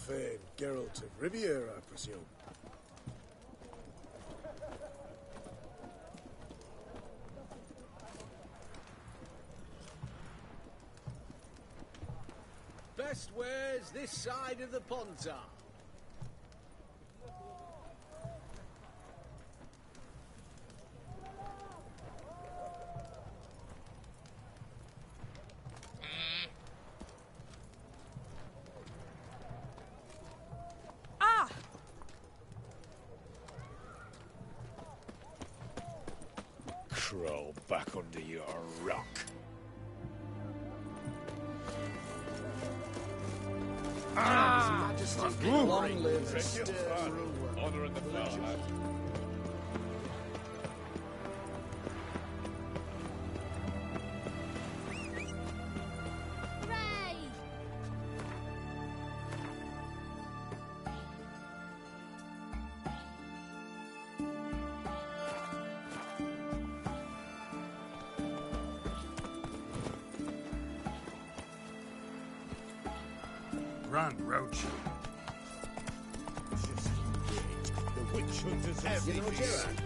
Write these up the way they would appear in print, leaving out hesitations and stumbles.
Famed Geralt of Riviera, I presume. Best wares this side of the Pontar. Crawl back under your rock. Long live the stern ruler. Honor in the fatherland. Run, Roach. The witch hunters have You know Gerard?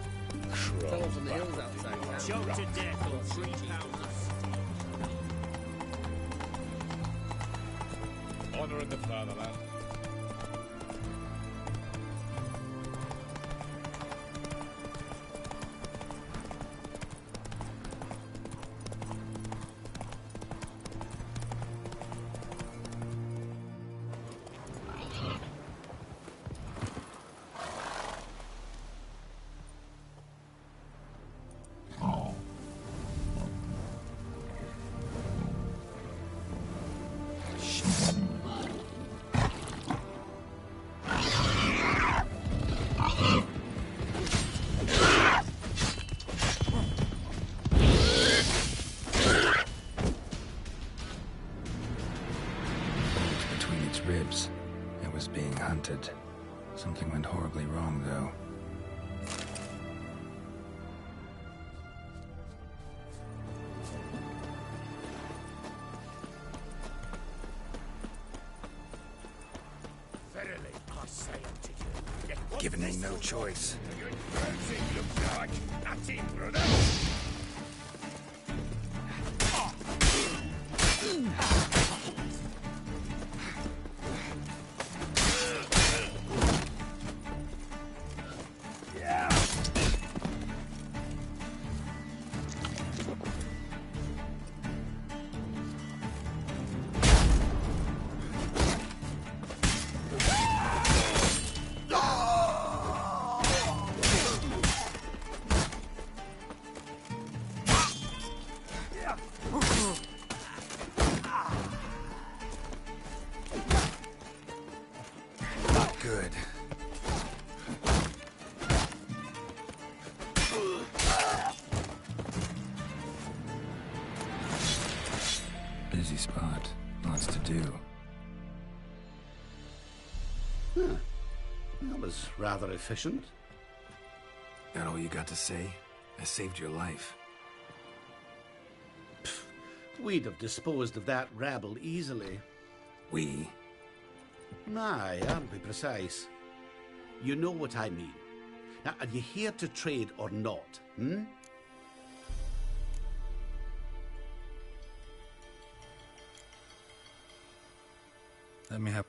Fell from the hills outside town. Choked to death on 3 pounds. honor in the fatherland. Ribs. It was being hunted. Something went horribly wrong, though. Verily, I say unto you, Given me no choice. looks like nothing, brother. Good. Busy spot. Lots to do. That was rather efficient. That all you got to say? I saved your life. We'd have disposed of that rabble easily. We? Aye, aren't we precise? You know what I mean. Now, are you here to trade or not, Let me have...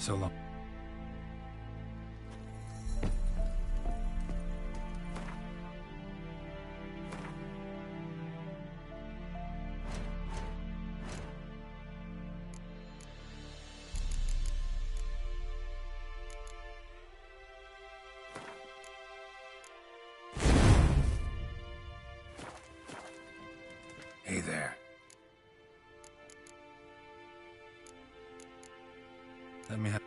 So long. Hey there. Let me have...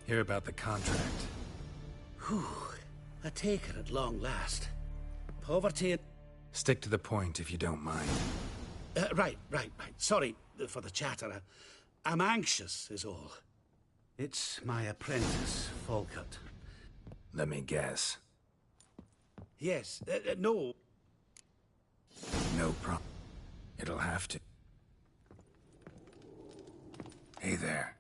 Hear about the contract. Whew. A taker at long last. Poverty and... Stick to the point if you don't mind. Right. Sorry for the chatter. I'm anxious, is all. It's my apprentice, Falkert. Let me guess. Yes, no. No problem. It'll have to. Hey there.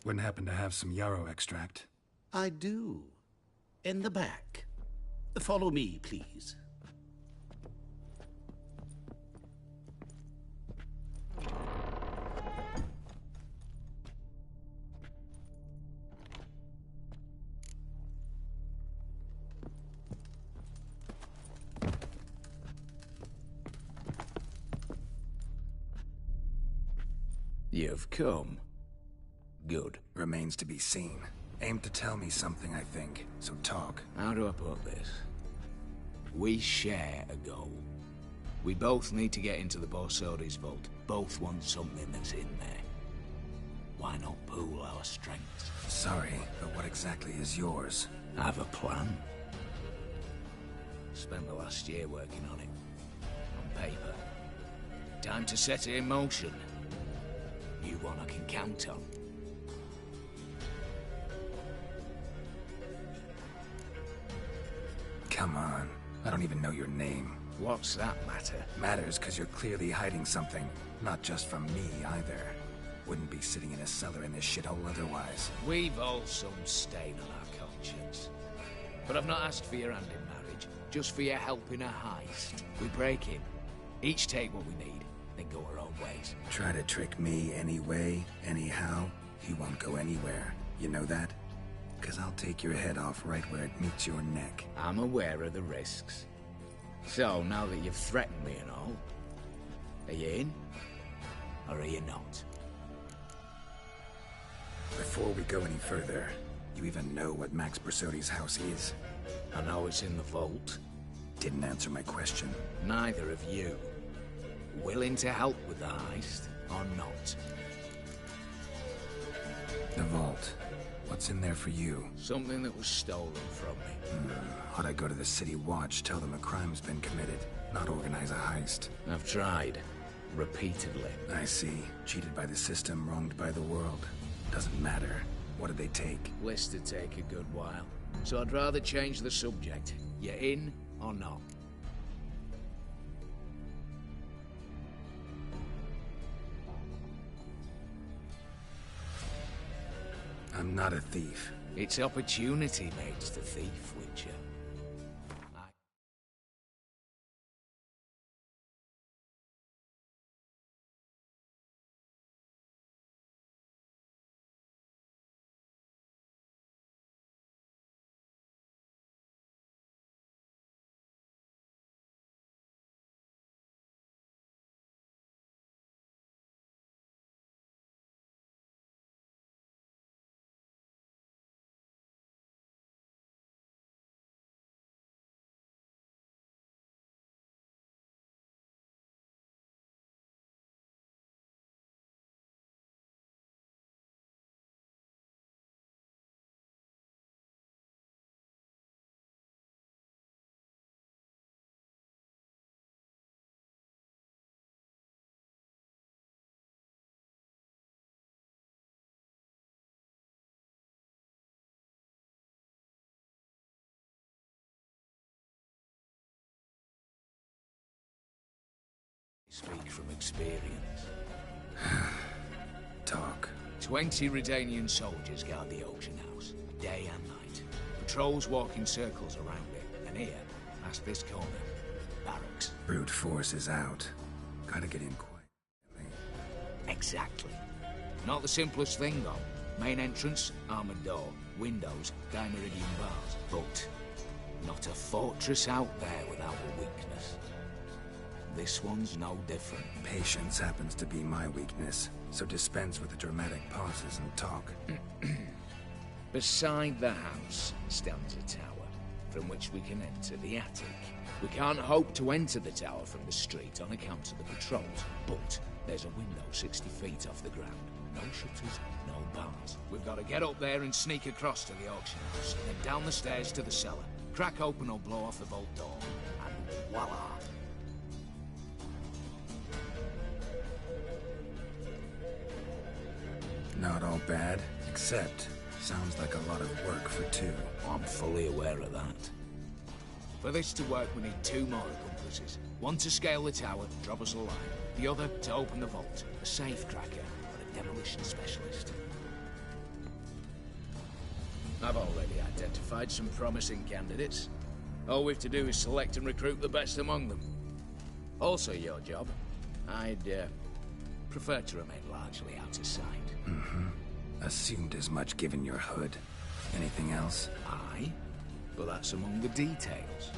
Wouldn't happen to have some yarrow extract? I do. In the back. Follow me, please. You've come. Good. Remains to be seen. Aim to tell me something, I think. So talk. How do I put this? We share a goal. We both need to get into the Borsodi's vault. Both want something that's in there. Why not pool our strengths? Sorry, but what exactly is yours? I have a plan. Spent the last year working on it. On paper. Time to set it in motion. You one I can count on. Come on. I don't even know your name. What's that matter? Matters because you're clearly hiding something. Not just from me, either. Wouldn't be sitting in a cellar in this shithole otherwise. We've all some stain on our conscience. But I've not asked for your hand in marriage, just for your help in a heist. We break in, each take what we need, then go our own ways. Try to trick me anyway, anyhow, you won't go anywhere. You know that? Because I'll take your head off right where it meets your neck. I'm aware of the risks. So, now that you've threatened me and all, are you in? Or are you not? Before we go any further, you even know what Max Borsodi's house is? I know it's in the vault. Didn't answer my question. Neither of you. Willing to help with the heist, or not? The vault. What's in there for you? Something that was stolen from me. Ought I go to the City Watch, tell them a crime's been committed, not organize a heist? I've tried. Repeatedly. I see. Cheated by the system, wronged by the world. Doesn't matter. What did they take? List to take a good while. So I'd rather change the subject. You in or not? I'm not a thief. It's opportunity makes the thief, Witcher. Speak from experience. Talk. 20 Redanian soldiers guard the auction house, day and night. Patrols walk in circles around it, and here, past this corner, barracks. Brute force is out. Gotta get in quietly. Exactly. Not the simplest thing, though. Main entrance, armored door, windows, dimeridian bars. But not a fortress out there without a weakness. This one's no different. Patience happens to be my weakness, so dispense with the dramatic pauses and talk. Beside the house stands a tower, from which we can enter the attic. We can't hope to enter the tower from the street on account of the patrols, but there's a window 60 feet off the ground. No shutters, no bars. We've got to get up there and sneak across to the auction house, then down the stairs to the cellar, crack open or blow off the vault door, and voila! Not all bad, except sounds like a lot of work for two. I'm fully aware of that. For this to work, we need 2 more accomplices. One to scale the tower, drop us a line. The other to open the vault, a safe cracker, or a demolition specialist. I've already identified some promising candidates. All we've to do is select and recruit the best among them. Also your job. I'd prefer to remain largely out of sight. Assumed as much given your hood. Anything else? Aye, but that's among the details,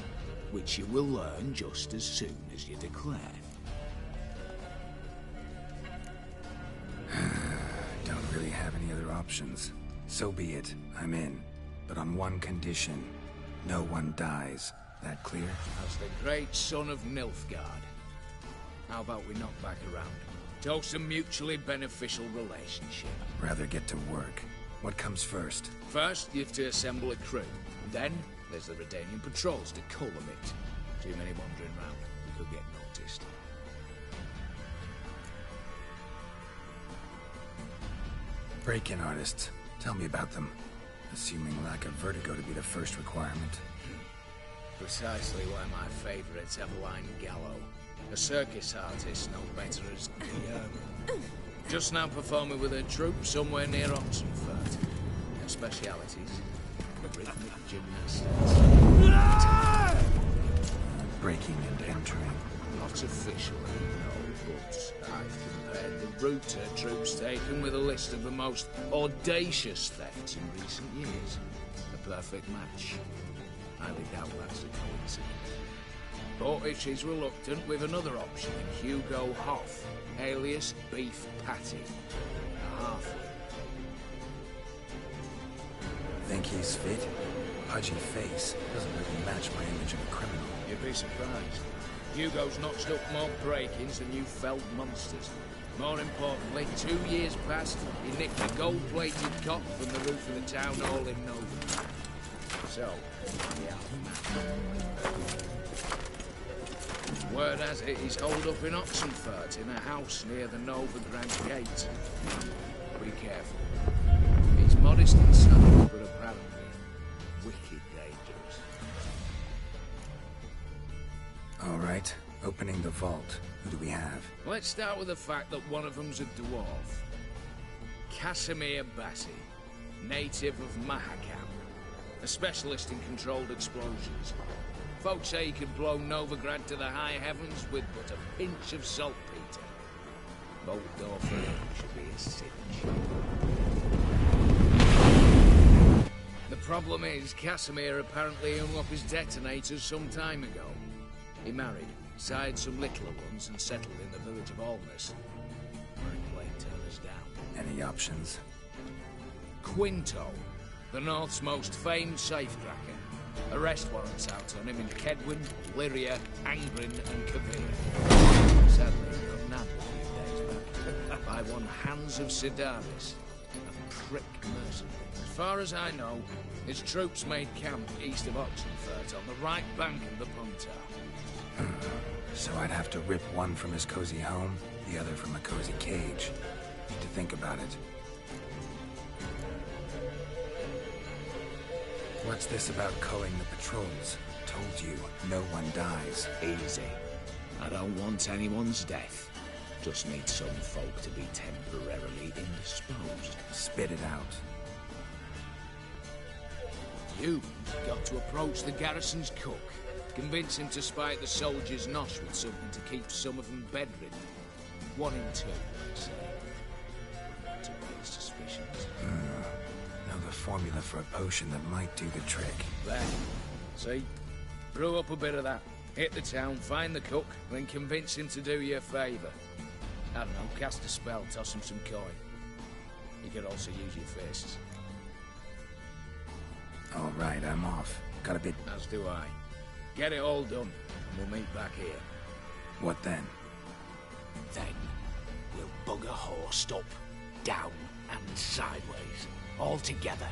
which you will learn just as soon as you declare. Don't really have any other options. So be it. I'm in. But on one condition. No one dies. That clear? As the great son of Nilfgaard. How about we knock back around? Toast a mutually beneficial relationship. Rather get to work. What comes first? First, you have to assemble a crew. Then, there's the Redanian patrols to cull them it. Too many wandering round. We could get noticed. Break-in artists. Tell me about them. Assuming lack of vertigo to be the first requirement. Precisely why my favourite's Eveline Gallo. A circus artist no better as Guillermo. Just now performing with her troupe somewhere near Oxenfurt. Her specialities, rhythmic gymnastics. Breaking and entering. Not officially, no, but I've compared the route her troops taken with a list of the most audacious thefts in recent years. A perfect match. Highly doubt that's a coincidence. But if she's reluctant, we've another option in Hugo Hoff, alias Beef Patty. A halfling. Think he's fit? Pudgy face doesn't really match my image of a criminal. You'd be surprised. Hugo's notched up more break-ins than you felled monsters. More importantly, 2 years past, he nicked a gold-plated cot from the roof of the town hall in Nova. So, yeah. Word has it he's holed up in Oxenfurt in a house near the Novigrad Gate. Be careful. He's modest inside, but apparently wicked dangerous. All right, opening the vault. Who do we have? Let's start with the fact that one of them's a dwarf. Casimir Bassi, native of Mahakam. A specialist in controlled explosions. Folks say he can blow Novigrad to the high heavens with but a pinch of saltpeter. Bolt door for him should be a cinch. The problem is, Casimir apparently hung up his detonators some time ago. He married, sired some littler ones, and settled in the village of Alness. Might play turn us down. Any options? Quinto, the North's most famed safecracker. Arrest warrants out on him in Kedwin, Lyria, Angrin, and Kavir. Sadly, he got nabbed a few days back by one Hans of Sidaris, a prick mercenary. As far as I know, his troops made camp east of Oxenfurt on the right bank of the Puntar. So I'd have to rip one from his cozy home, the other from a cozy cage. Need to think about it. What's this about culling the patrols? Told you, no one dies. Easy. I don't want anyone's death. Just need some folk to be temporarily indisposed. Spit it out. You've got to approach the garrison's cook. Convince him to spike the soldiers' nosh with something to keep some of them bedridden. 1 in 2, let's say. Not to raise suspicions. Know the formula for a potion that might do the trick. There. See? Brew up a bit of that. Hit the town, find the cook, then convince him to do you a favour. I don't know, cast a spell, toss him some coin. You could also use your fists. All right, I'm off. Got a bit... As do I. Get it all done, and we'll meet back here. What then? Then, we'll bugger horsed up, down, and sideways. All together.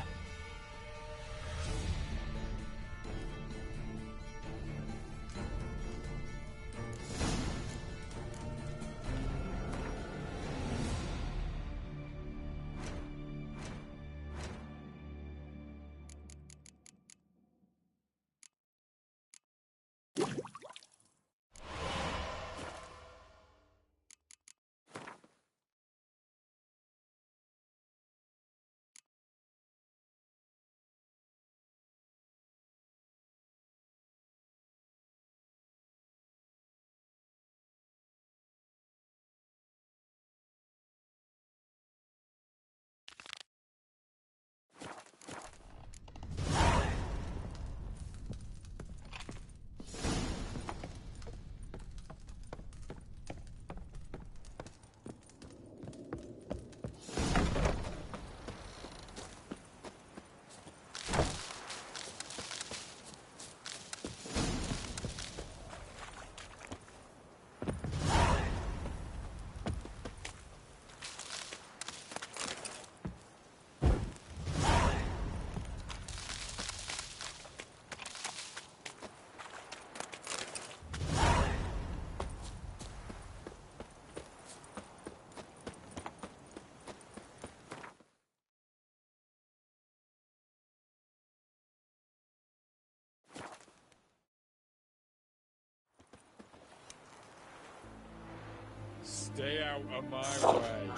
Stay out of my way.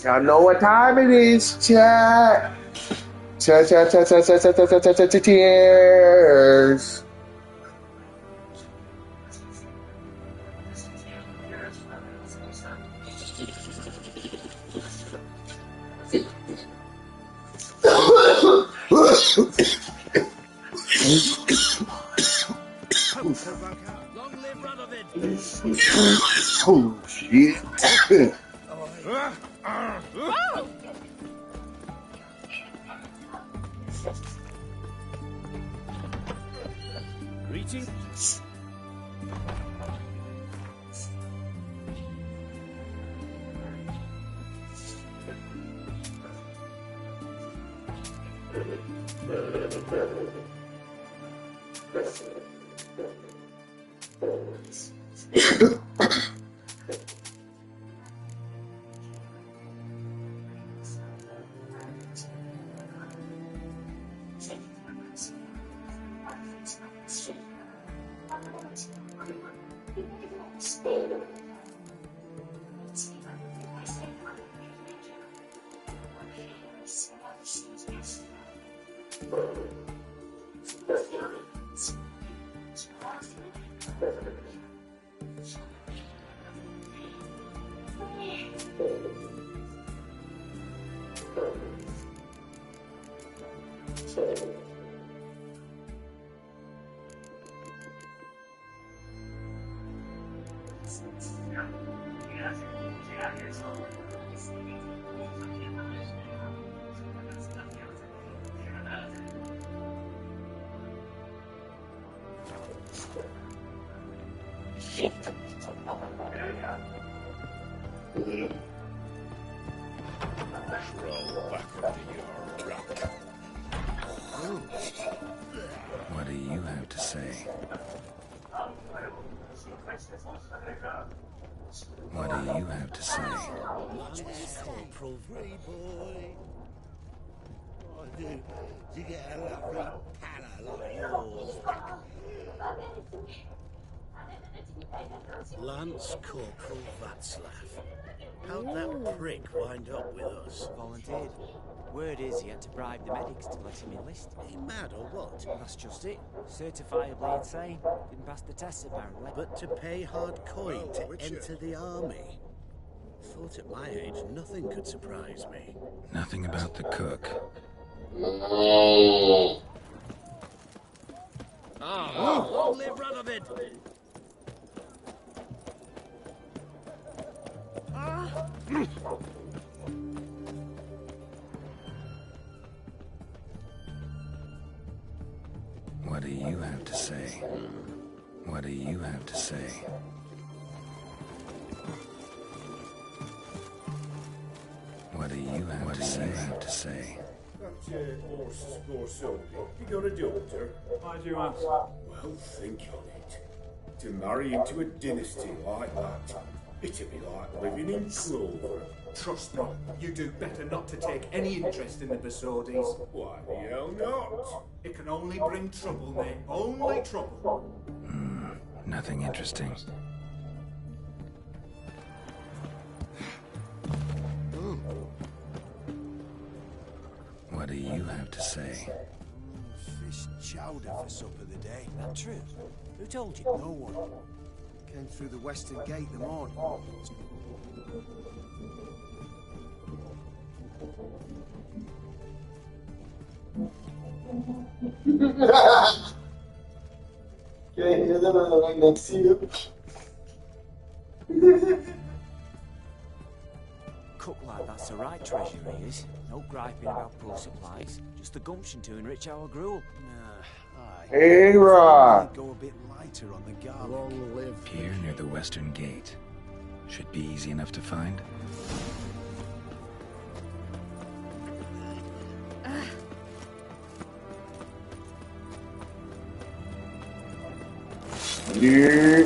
Y'all know what time it is, chat. Chat, chat, chat, chat, chat, chat, chat, chat, chat, chat, cheers. Long live Radovid! Oh, shit. Greetings. Crawl back under your rock. What do you have to say? What do you have to say? Corporal Free Boy. Oh, dude, you get a lovely pala like yours. Lance Corporal Václav. How'd that prick wind up with us? Volunteered. Word is he had to bribe the medics to let him enlist. He mad or what? That's just it. Certifiably insane. Didn't pass the test apparently. But to pay hard coin to Richard. enter the army? Thought at my age nothing could surprise me. Nothing about the cook. Long live Radovid! What do you have to say? What do you have to say? What do you have to say? Have to say? You got a daughter? Why do you ask? Well, think on it. To marry into a dynasty like that, it'd be like living in clover. Trust me, you do better not to take any interest in the Besodis. Why the hell not? It can only bring trouble, mate. Only trouble. Nothing interesting. What do you have to say? Fish chowder for supper the day. That true? Who told you? No one. Came through the western gate in the morning. Can you hear them right next to you? Cook like that's the right treasure he is. No griping about poor supplies. Just the gumption to enrich our gruel. Aye. Hey, Rob. Go a bit lighter on the garlic. Long live. Here near the western gate. Should be easy enough to find. Yeah.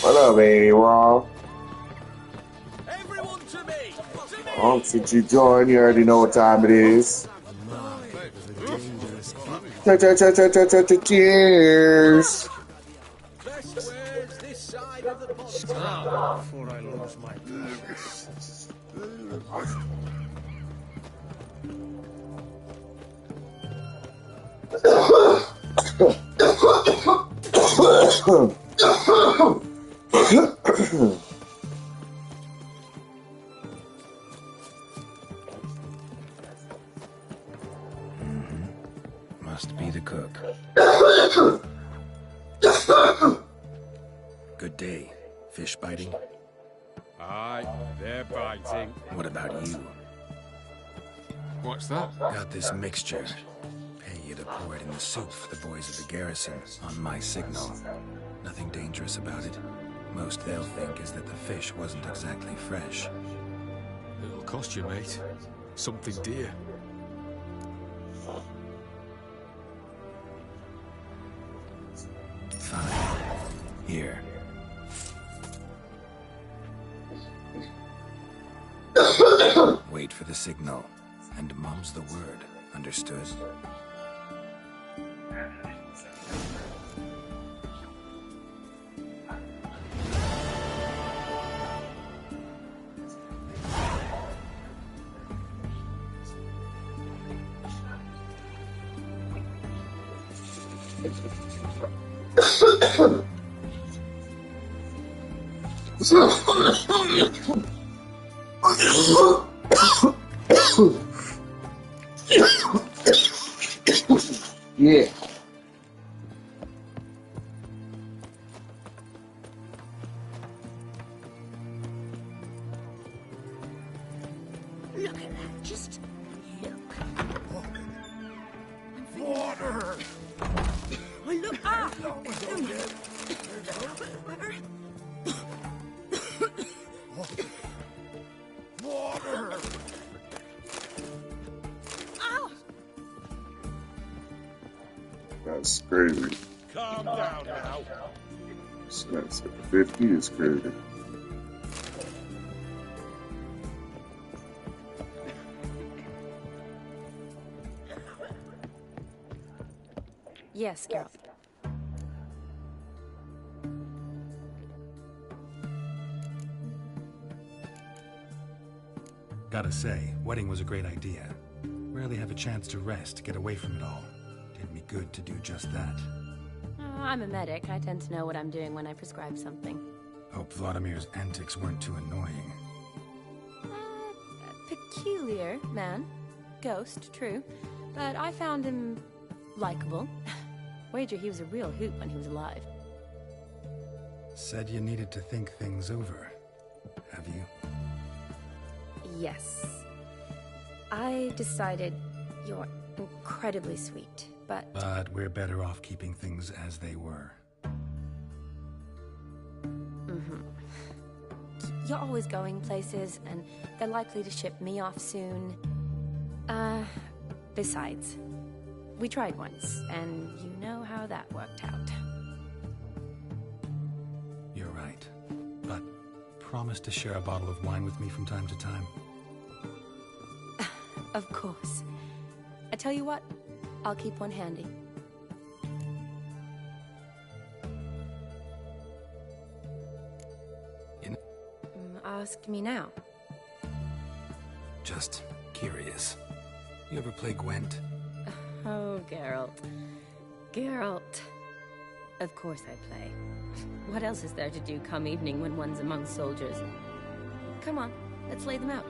What up, baby, Rob? Everyone to me! To me! Oh, since you joined, you already know what time it is. Cheers. Best wares this side of the pond. before I lose my patience. Must be the cook. Good day. Fish biting? Aye, they're biting. What about you? What's that? Got this mixture. Pay you to pour it in the soup for the boys of the garrison on my signal. Nothing dangerous about it. Most they'll think is that the fish wasn't exactly fresh. It'll cost you, mate. Something dear. Fine. Here. Wait for the signal, and mum's the word. Understood? Yeah. Look at that, just look. Water! Oh, look, ah! Water! Ow! That's crazy. Calm down now. That's 50 is crazy. Yes, Geralt. Gotta say, wedding was a great idea. Rarely have a chance to rest, get away from it all. Did me good to do just that. I'm a medic. I tend to know what I'm doing when I prescribe something. Hope Vladimir's antics weren't too annoying. Peculiar man. Ghost, true. But I found him likable. Wager he was a real hoot when he was alive. Said you needed to think things over. Have you? Yes. I decided you're incredibly sweet, but... But we're better off keeping things as they were. Mm-hmm. You're always going places, and they're likely to ship me off soon. Besides, we tried once, and you know how that worked out. You're right. But promise to share a bottle of wine with me from time to time. Of course. I tell you what, I'll keep one handy. Ask me now. Just curious. You ever play Gwent? Oh, Geralt. Geralt. Of course I play. What else is there to do come evening when one's among soldiers? Come on, let's lay them out.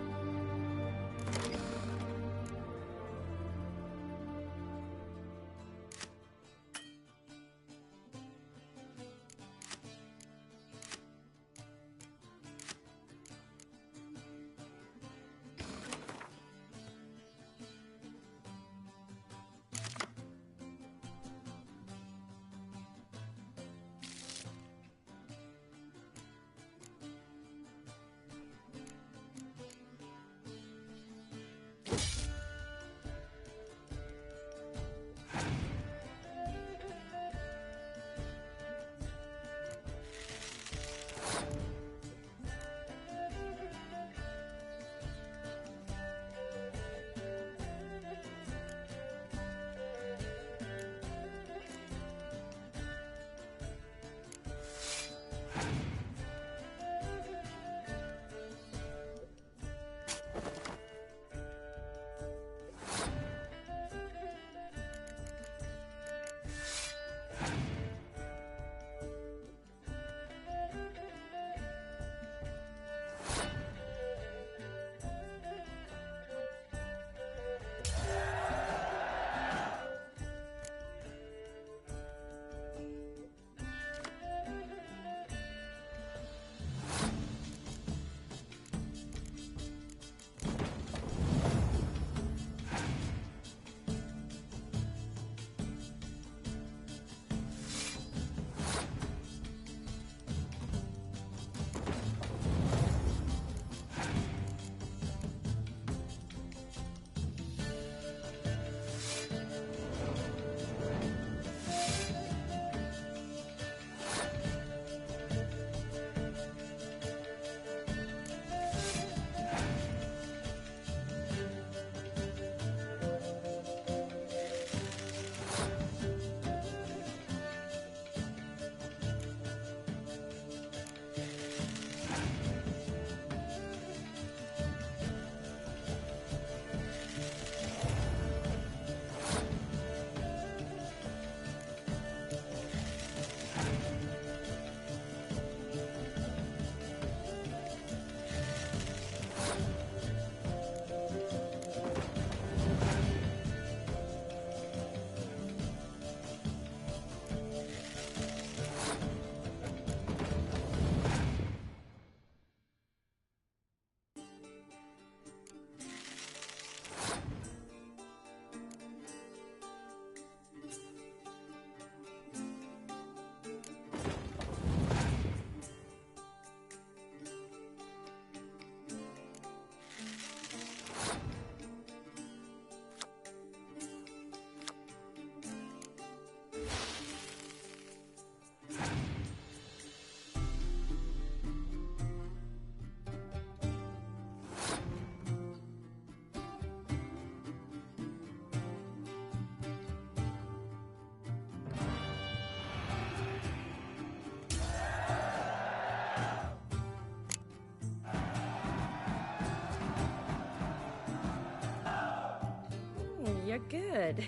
you're good.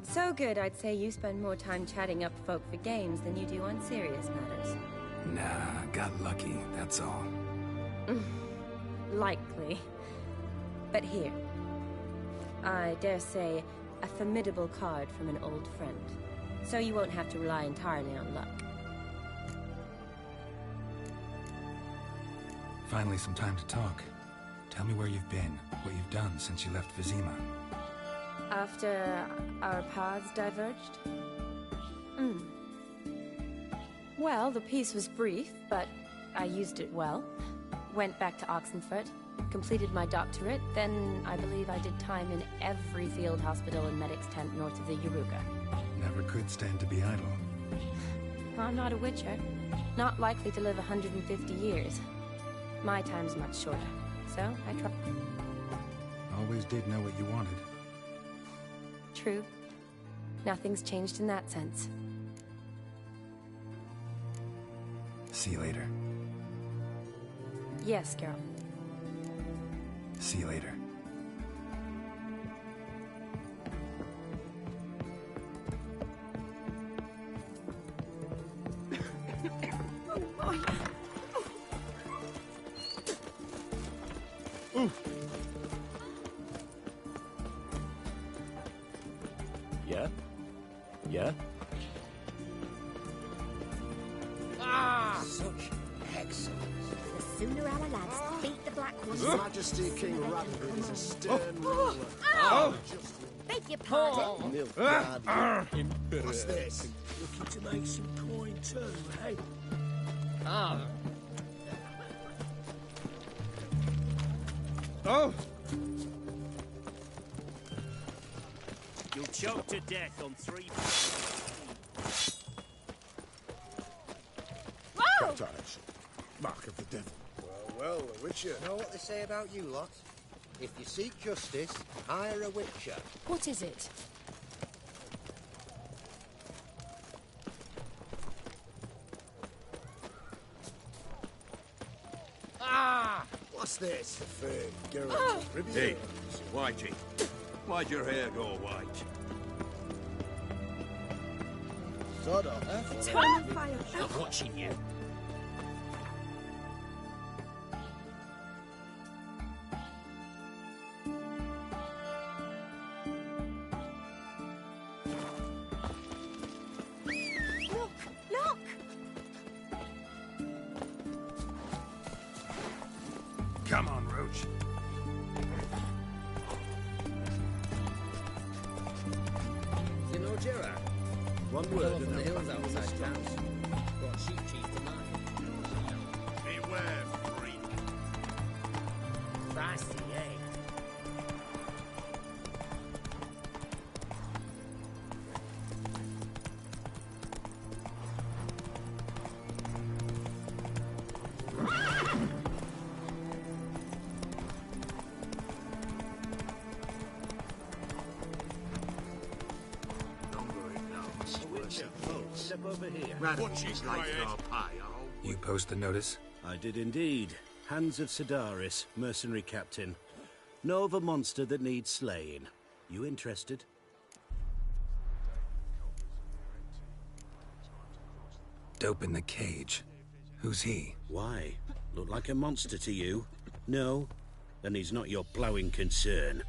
So good, I'd say you spend more time chatting up folk for games than you do on serious matters. Nah, got lucky, that's all. Likely. But here. I dare say, a formidable card from an old friend. So you won't have to rely entirely on luck. Finally some time to talk. Tell me where you've been, what you've done since you left Vizima. After our paths diverged? Well, the peace was brief, but I used it well. Went back to Oxenfurt, completed my doctorate, then I believe I did time in every field hospital and medic's tent north of the Yaruga. Never could stand to be idle. I'm not a witcher. Not likely to live 150 years. My time's much shorter, so I try. Always did know what you wanted. True. Nothing's changed in that sense. See you later. Yes, girl. See you later. Yeah? Yeah? Such excellence. The sooner our lads beat the Black His Ones. Majesty King Radovid is a stern ruler. Beg your pardon. What's this? Looking to make some coin too, hey? You'll choke to death on 3. Whoa! Tarnish. Mark of the devil. Well, a witcher. You know what they say about you lot? If you seek justice, hire a witcher. What is it? What's this? The famed Geralt of Rivia. Hey, Whitey, why'd your hair go white? Sod off. Turn fire. I'm watching you. Look! Look! Come on, Roach. You know Gerard? One word from the hills outside town. Brought sheep cheese to mind. Beware, freak. Spicy, eh? Step over here. Watching like our pie, You post the notice? I did indeed. Hands of Sedaris, mercenary captain. Know of a monster that needs slaying. You interested? Dope in the cage. Who's he? Why? Look like a monster to you? No? Then he's not your blowing concern.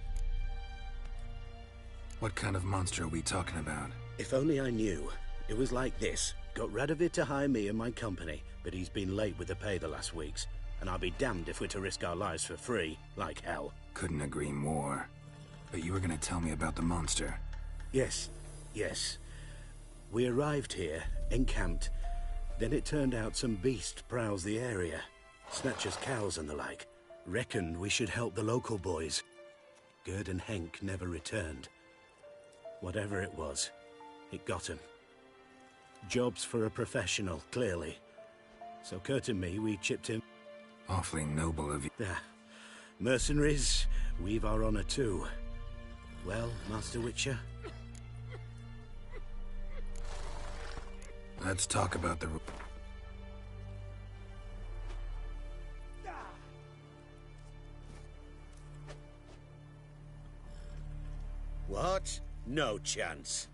What kind of monster are we talking about? If only I knew. It was like this. Got Radovid to hire me and my company, but he's been late with the pay the last weeks. And I'll be damned if we're to risk our lives for free, like hell. Couldn't agree more. But you were gonna tell me about the monster. Yes, yes. We arrived here, encamped. Then it turned out some beast prowls the area. Snatchers cows and the like. Reckoned we should help the local boys. Gerd and Henk never returned. Whatever it was, it got him. Jobs for a professional, clearly. So Kurt and me, we chipped in. Awfully noble of you. Ah, mercenaries, we've our honor too. Well, Master Witcher? Let's talk about the... What? No chance.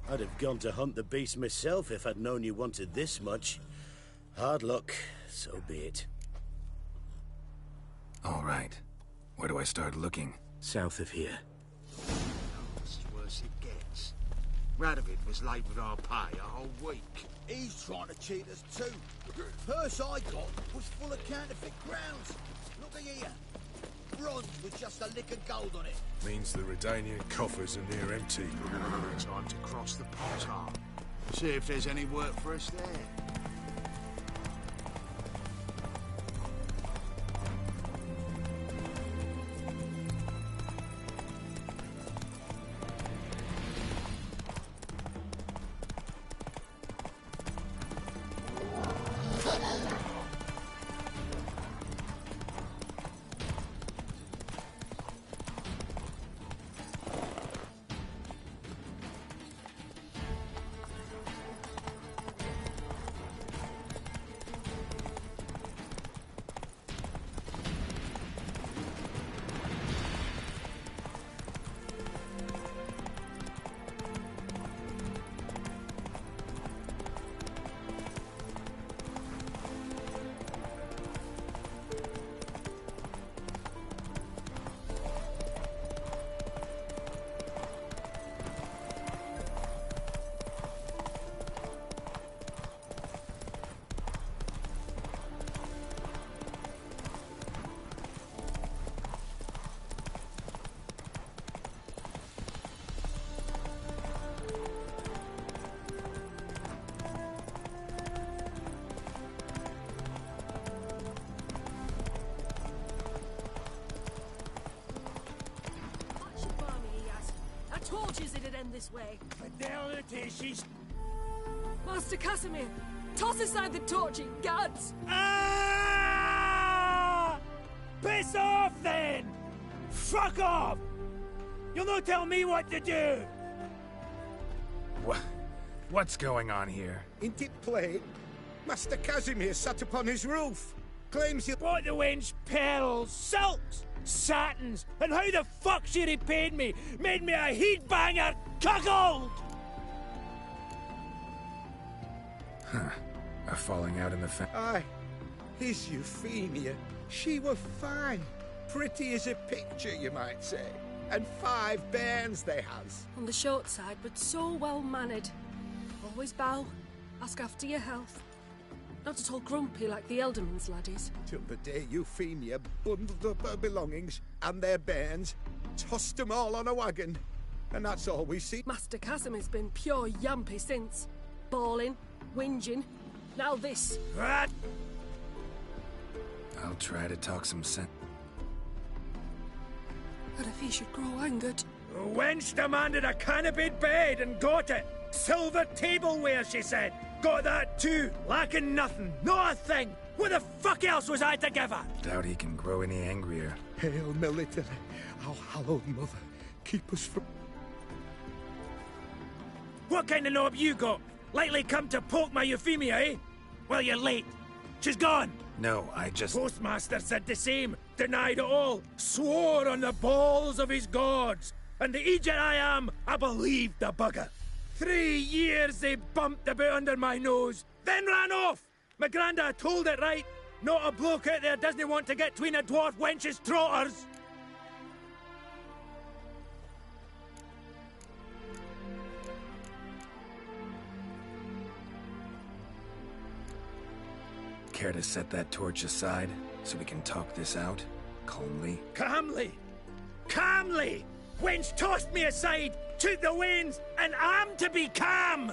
I'd have gone to hunt the beast myself if I'd known you wanted this much. Hard luck, so be it. All right. Where do I start looking? South of here. It's worse it gets. Radovid was late with our pay a whole week. He's trying to cheat us too. Purse I got was full of counterfeit crowns. Look here. Bronze with just a lick of gold on it. Means the Redanian coffers are near empty. Time to cross the portal. See if there's any work for us there. It'd end this way. Fidelity, she's... Master Casimir, toss aside the torching guards. Ah! Piss off, then! Fuck off! You'll not tell me what to do! What's going on here? Ain't it plain? Master Casimir sat upon his roof. Claims you... Bought the wench pearls, silks, satins, and how the fuck she repaid me? Made me a heat-banger cuckold! Huh. A falling out in the Aye. His Euphemia. She were fine. Pretty as a picture, you might say. And 5 bairns they has. On the short side, but so well-mannered. Always bow, ask after your health. Not at all grumpy like the Elderman's laddies. Till the day Euphemia bundled up her belongings and their bairns, tossed them all on a wagon. And that's all we see. Master Casimir's been pure yampy since. Bawling, whinging, now this. What? I'll try to talk some sense. What if he should grow angered? The wench demanded a canopied bed and got it. Silver tableware, she said. Got that too. Lacking nothing. Not a thing. What the fuck else was I to give her? Doubt he can grow any angrier. Hail military, our hallowed mother. Keep us from... What kind of knob you got? Likely come to poke my Euphemia, eh? Well, you're late. She's gone. No, I just... Postmaster said the same. Denied it all. Swore on the balls of his gods. And the Egypt I am, I believed the bugger. 3 years they bumped about under my nose, then ran off. My granda told it right. Not a bloke out there doesn't want to get between a dwarf wench's trotters. Care to set that torch aside so we can talk this out? Calmly? Calmly! Calmly! Wench tossed me aside, took the reins, and I'm to be calm!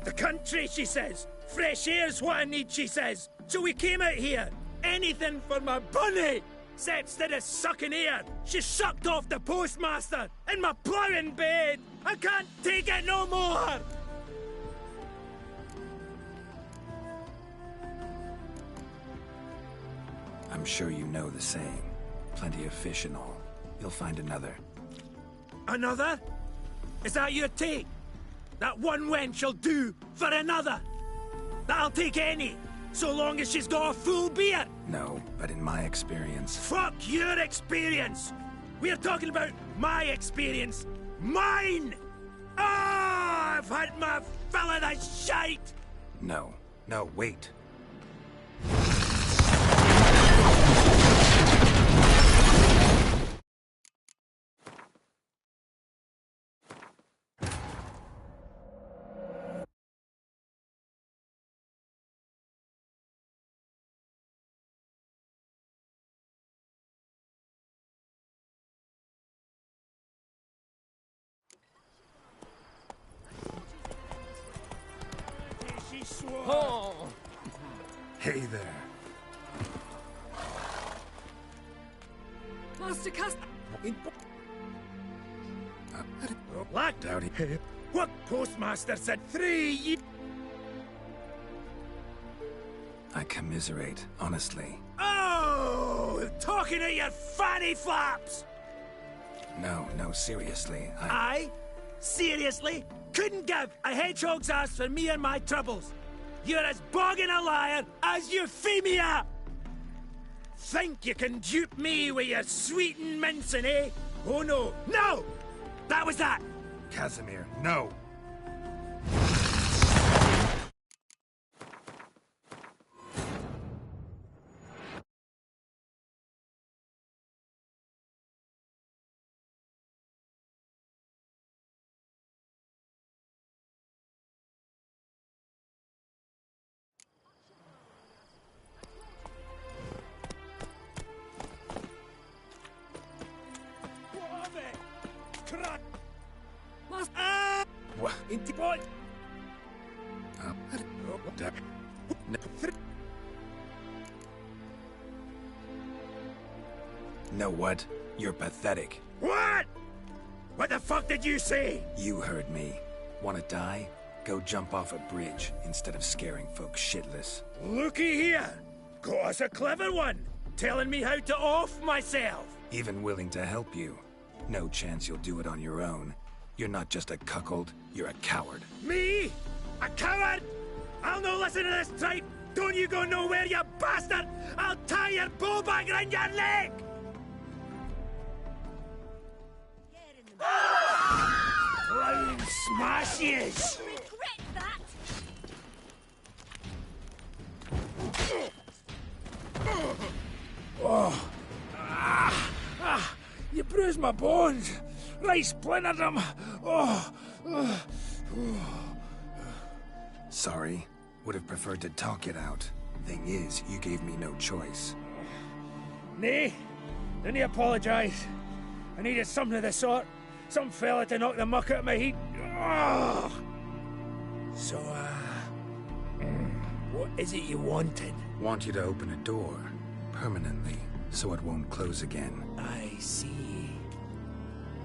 The country, she says. Fresh air's what I need, she says. So we came out here. Anything for my bunny! Said instead of sucking air, she sucked off the postmaster in my ploughing bed. I can't take it no more! I'm sure you know the saying. Plenty of fish and all. You'll find another. Another? Is that your take? That one wench'll do for another? That'll take any, so long as she's got a full beer. No, but in my experience... Fuck your experience! We're talking about my experience. Mine! Ah, I've had my fill of this shite! No. No, wait. Oh. Hey there. Master Cast... Locked out. What postmaster said 3 years? I commiserate, honestly. Oh, talking at your fanny flaps! No, seriously, I? Seriously? Couldn't give a hedgehog's ass for me and my troubles. You're as bogging a liar as Euphemia! Think you can dupe me with your sweet and mincing, eh? Oh no, no! That was that! Casimir, no! What? No, what? You're pathetic. What? What the fuck did you say? You heard me. Wanna die? Go jump off a bridge instead of scaring folks shitless. Looky here. Got us a clever one. Telling me how to off myself. Even willing to help you. No chance you'll do it on your own. You're not just a cuckold, you're a coward. Me? A coward? I'll no listen to this tripe! Don't you go nowhere, you bastard! I'll tie your bull bag around your neck! Clown smashes! Regret that! Oh. You bruised my bones. Right splintered them. Oh. Sorry. Would have preferred to talk it out. Thing is, you gave me no choice. Nay, didn't you apologise? I needed something of the sort. Some fella to knock the muck out of my heat. Oh. So, what is it you wanted? Want you to open a door. Permanently. So it won't close again. I see.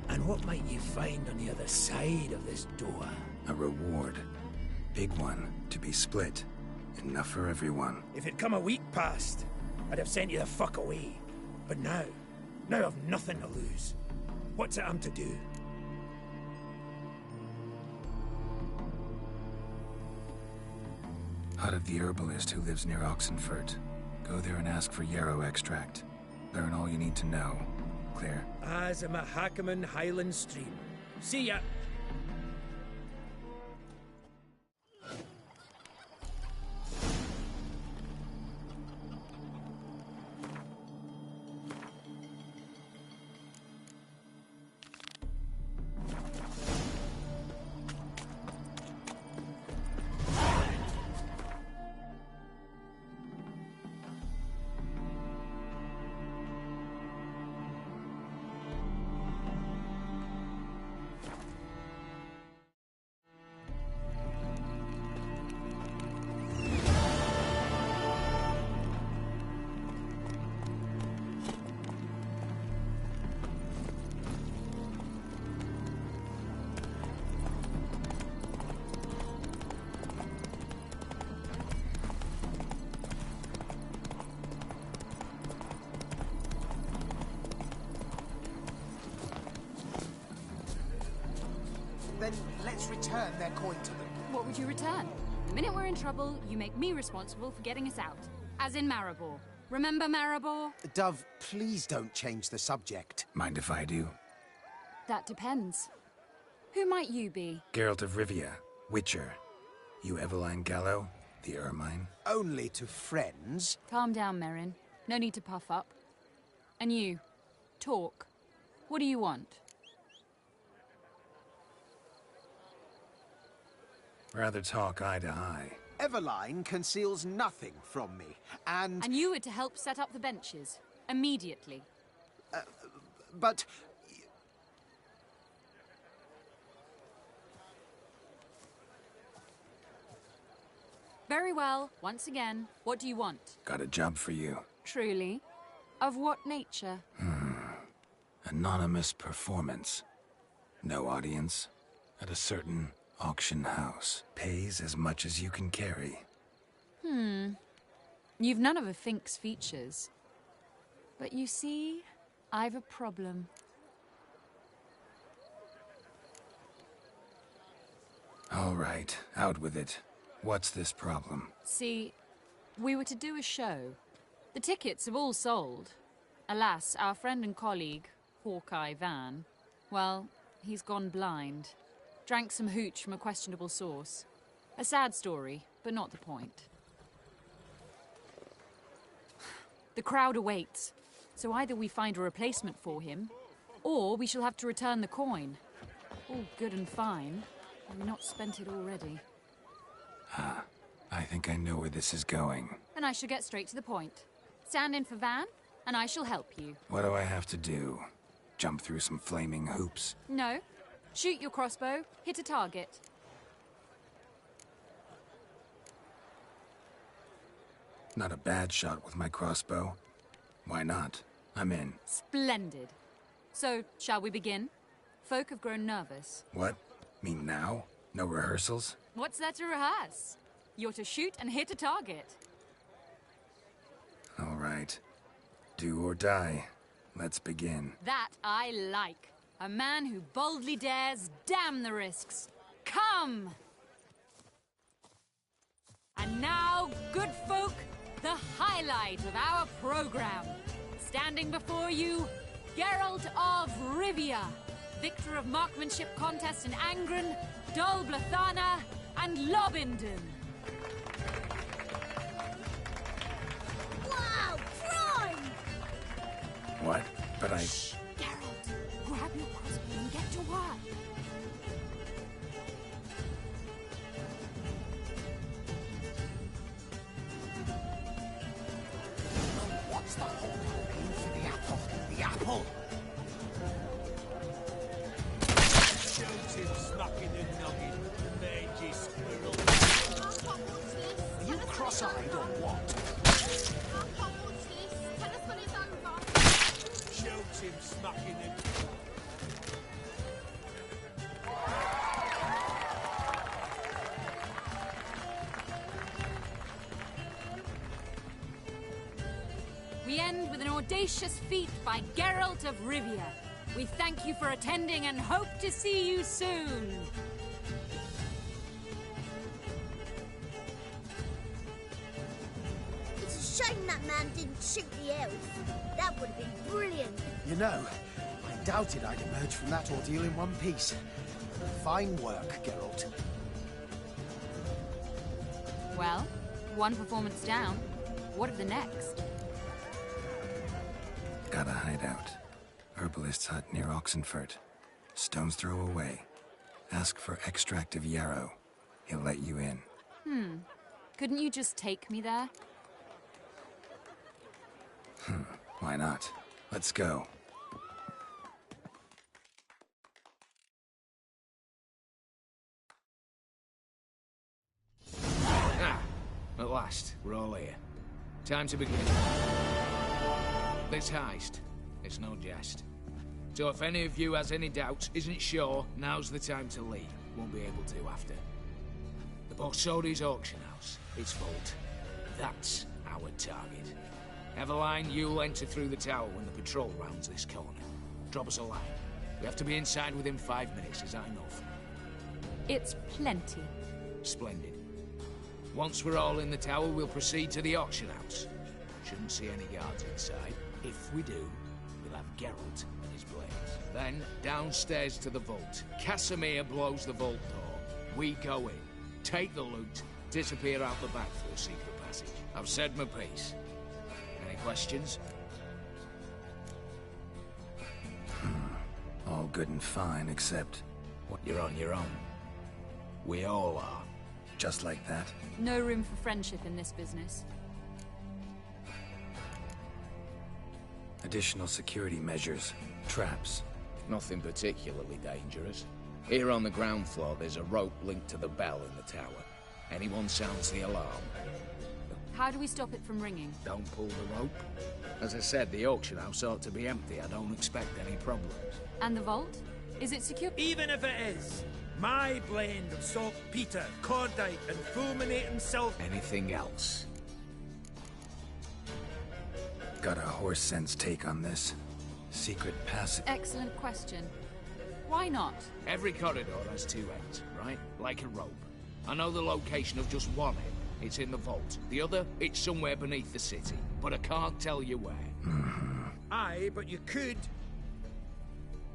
And what might you find on the other side of this door? A reward. Big one, to be split. Enough for everyone. If it'd come a week past, I'd have sent you the fuck away. But now I've nothing to lose. What's it I'm to do? Hut of the herbalist who lives near Oxenfurt. Go there and ask for yarrow extract. Learn all you need to know. Clear? As a Mahakaman Highland Stream. See ya! Then let's return their coin to them. What would you return? The minute we're in trouble, you make me responsible for getting us out. As in Maribor. Remember Maribor? Dove, please don't change the subject. Mind if I do? That depends. Who might you be? Geralt of Rivia, Witcher. You Eveline Gallo, the Ermine? Only to friends. Calm down, Merrin. No need to puff up. And you, talk. What do you want? Rather talk eye to eye. Eveline conceals nothing from me, and... And you were to help set up the benches. Immediately. But... Very well. Once again, what do you want? Got a job for you. Truly? Of what nature? Anonymous performance. No audience. At a certain auction house. Pays as much as you can carry. You've none of a Fink's features. But you see, I've a problem. All right, out with it. What's this problem? See, we were to do a show. The tickets have all sold. Alas, our friend and colleague, Hawkeye Van, well, he's gone blind. Drank some hooch from a questionable source. A sad story, but not the point. The crowd awaits, so either we find a replacement for him, or we shall have to return the coin. All good and fine. Have we not spent it already? I think I know where this is going. Then I shall get straight to the point. Stand in for Van, and I shall help you. What do I have to do? Jump through some flaming hoops? No. Shoot your crossbow, hit a target. Not a bad shot with my crossbow. Why not? I'm in. Splendid. So, shall we begin? Folk have grown nervous. What? Mean now? No rehearsals? What's there to rehearse? You're to shoot and hit a target. All right. Do or die. Let's begin. That I like. A man who boldly dares, damn the risks. Come! And now, good folk, the highlight of our program. Standing before you, Geralt of Rivia, victor of marksmanship contests in Angren, Dol Blathana, and Lobindon. Wow, crime! What? But I... Shh, Geralt, grab your crossbow and get to work. What's the whole looking for the apple? The apple! Shoot him, smacking the noggin, mangy squirrel. Are you cross-eyed or what? Tell us when it's over. Shoot him, smacking the... We end with an audacious feat by Geralt of Rivia. We thank you for attending and hope to see you soon. It's a shame that man didn't shoot the elf. That would have been brilliant. You know, I doubted I'd emerge from that ordeal in one piece. Fine work, Geralt. Well, one performance down. What of the next? Got a hideout. Herbalist's hut near Oxenfurt. Stone's throw away. Ask for extract of yarrow. He'll let you in. Couldn't you just take me there? Why not? Let's go. At last, we're all here. Time to begin. This heist, it's no jest. So if any of you has any doubts, isn't sure, now's the time to leave. Won't be able to after. The Borsodi's auction house, its vault. That's our target. Eveline, you'll enter through the tower when the patrol rounds this corner. Drop us a line. We have to be inside within 5 minutes, is that enough? It's plenty. Splendid. Once we're all in the tower, we'll proceed to the auction house. Shouldn't see any guards inside. If we do, we'll have Geralt and his blades. Then, downstairs to the vault. Casimir blows the vault door. We go in, take the loot, disappear out the back through a secret passage. I've said my piece. Any questions? All good and fine, except... You're on your own. We all are. Just like that? No room for friendship in this business. Additional security measures. Traps. Nothing particularly dangerous. Here on the ground floor, there's a rope linked to the bell in the tower. Anyone sounds the alarm. How do we stop it from ringing? Don't pull the rope. As I said, the auction house ought to be empty. I don't expect any problems. And the vault? Is it secure? Even if it is, my blend of saltpeter, cordite, and fulminating silk. Anything else? Got a horse sense take on this. Secret passage. Excellent question. Why not? Every corridor has two ends, right? Like a rope. I know the location of just one end. It's in the vault. The other, it's somewhere beneath the city. But I can't tell you where. Aye, but you could.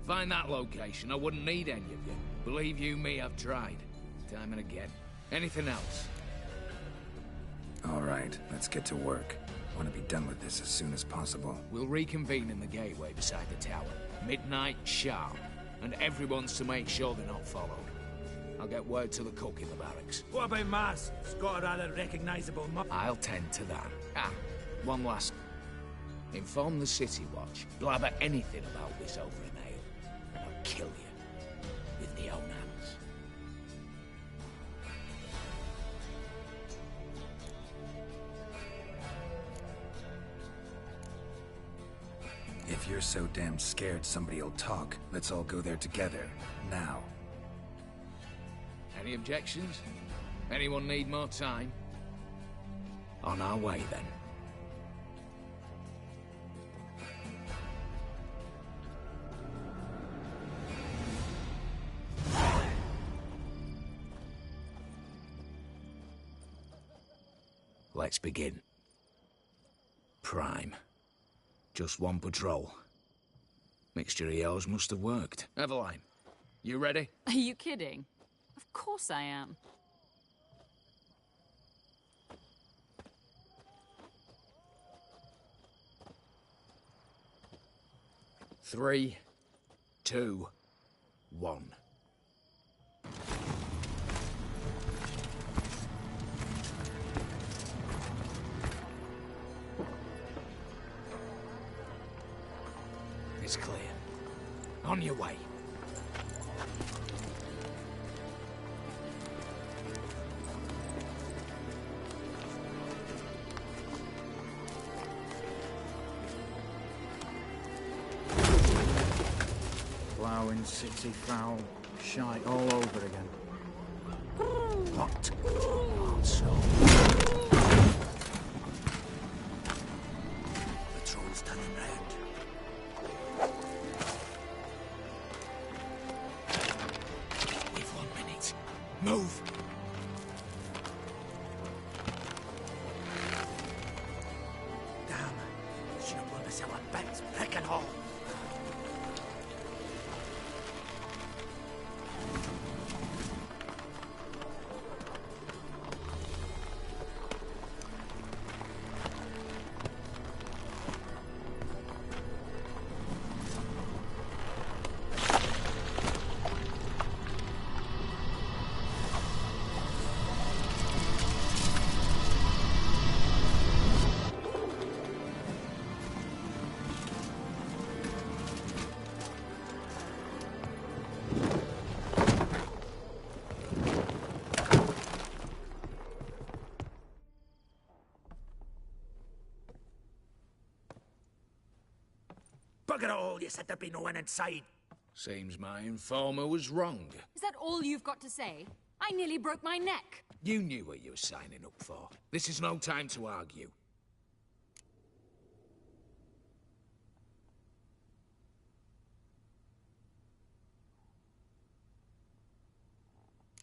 Find that location. I wouldn't need any of you. Believe you me, I've tried. Time and again. Anything else? All right, let's get to work. I want to be done with this as soon as possible. We'll reconvene in the gateway beside the tower. Midnight sharp. And everyone's to make sure they're not followed. I'll get word to the cook in the barracks. What about Mars? It's got a rather recognizable muff. I'll tend to that. One last. Inform the City Watch. Blabber anything about this over an ale, and I'll kill you with my own hands. If you're so damn scared somebody'll talk, let's all go there together. Now. Any objections? Anyone need more time? On our way, then. Let's begin. Prime. Just one patrol. Mixture of yours must have worked. Eveline, you ready? Are you kidding? Of course I am. Three, two, one. It's clear. On your way. Ploughing city foul, shite all over again. What? Also. The troll's turning round. We've 1 minute. Move! Damn, should have blown us our bits, prick and all. Bugger all, you said there'd be no one inside. Seems my informer was wrong. Is that all you've got to say? I nearly broke my neck. You knew what you were signing up for. This is no time to argue.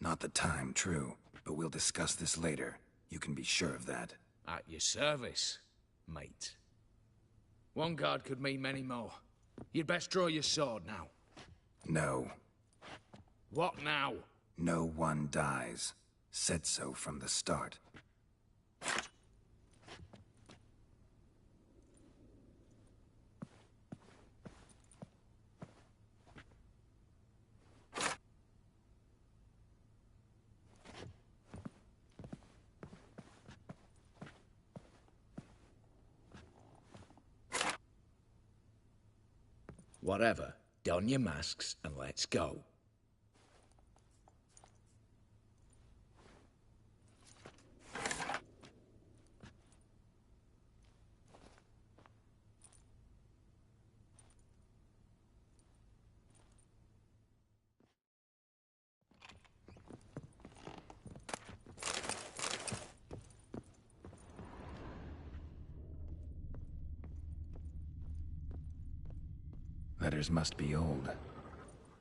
Not the time, true. But we'll discuss this later. You can be sure of that. At your service, mate. One guard could mean many more. You'd best draw your sword now. No. What now? No one dies. Said so from the start. Whatever. Don your masks and let's go. Letters must be old.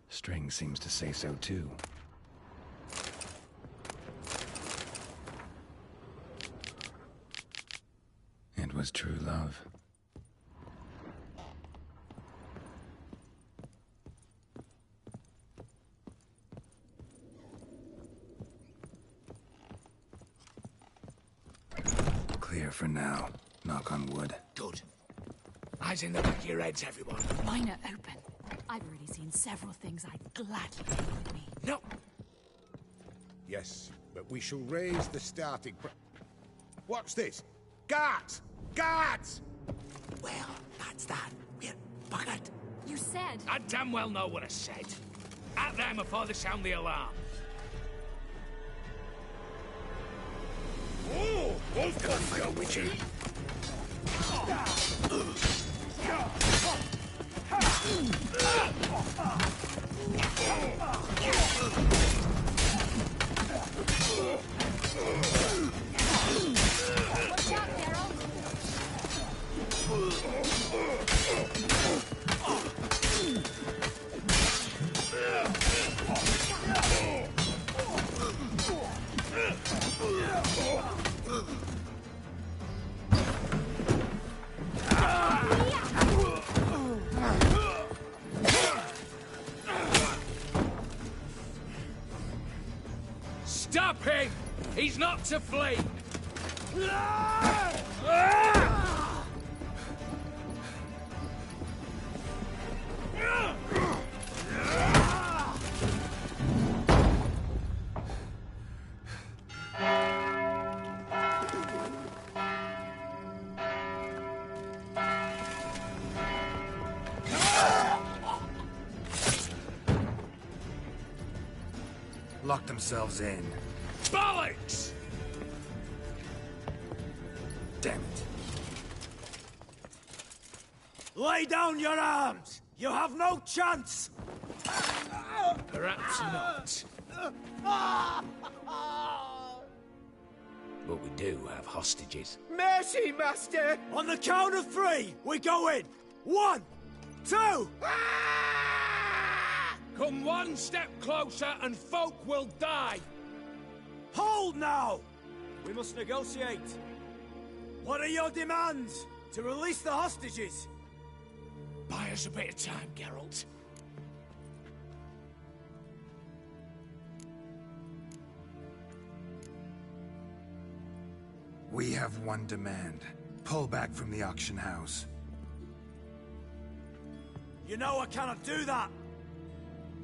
String seems to say so too. It was true love. Clear for now. Knock on wood. Good. Eyes in the back of your heads, everyone. Mine are open. I've already seen several things I'd gladly take with me. No! Yes, but we shall raise the starting What's this? Guards! Guards! Well, that's that. We're buggered. You said... I damn well know what I said. At them before they sound the alarm. Oh, both guns go with you. Stop him! He's not to flee! Lock themselves in. Bollocks! Damn it. Lay down your arms! You have no chance! Perhaps not. But we do have hostages. Mercy, Master! On the count of three, we go in! 1, 2! Come one step closer and folk will die! Hold now! We must negotiate. What are your demands? To release the hostages? Buy us a bit of time, Geralt. We have one demand. Pull back from the auction house. You know I cannot do that!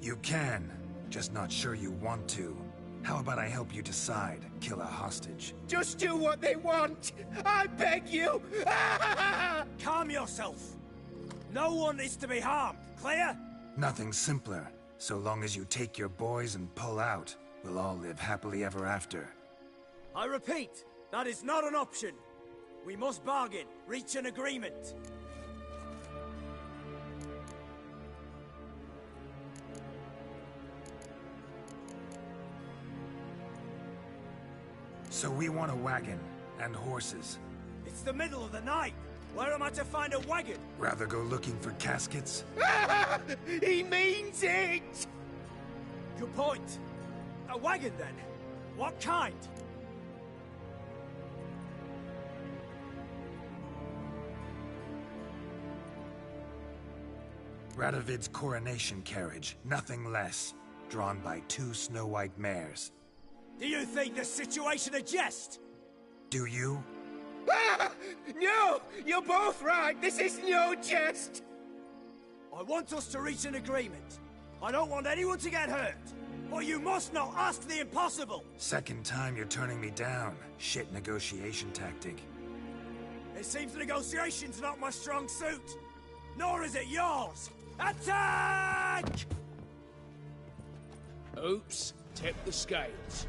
You can, just not sure you want to. How about I help you decide? Kill a hostage. Just do what they want! I beg you! Calm yourself! No one is to be harmed, clear? Nothing simpler. So long as you take your boys and pull out, we'll all live happily ever after. I repeat, that is not an option. We must bargain, reach an agreement. So we want a wagon, and horses. It's the middle of the night. Where am I to find a wagon? Rather go looking for caskets? He means it! Good point. A wagon, then? What kind? Radovid's coronation carriage, nothing less. Drawn by 2 snow-white mares. Do you think the situation a jest? Do you? Ah! No! You're both right! This is no jest! I want us to reach an agreement. I don't want anyone to get hurt. But you must not ask the impossible! Second time you're turning me down. Shit negotiation tactic. It seems negotiation's not my strong suit. Nor is it yours! Attack! Oops, tip the scales.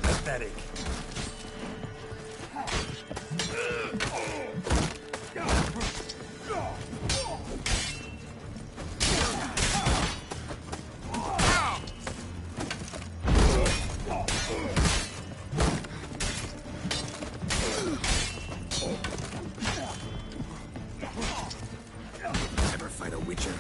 Pathetic. Ever fight a witcher?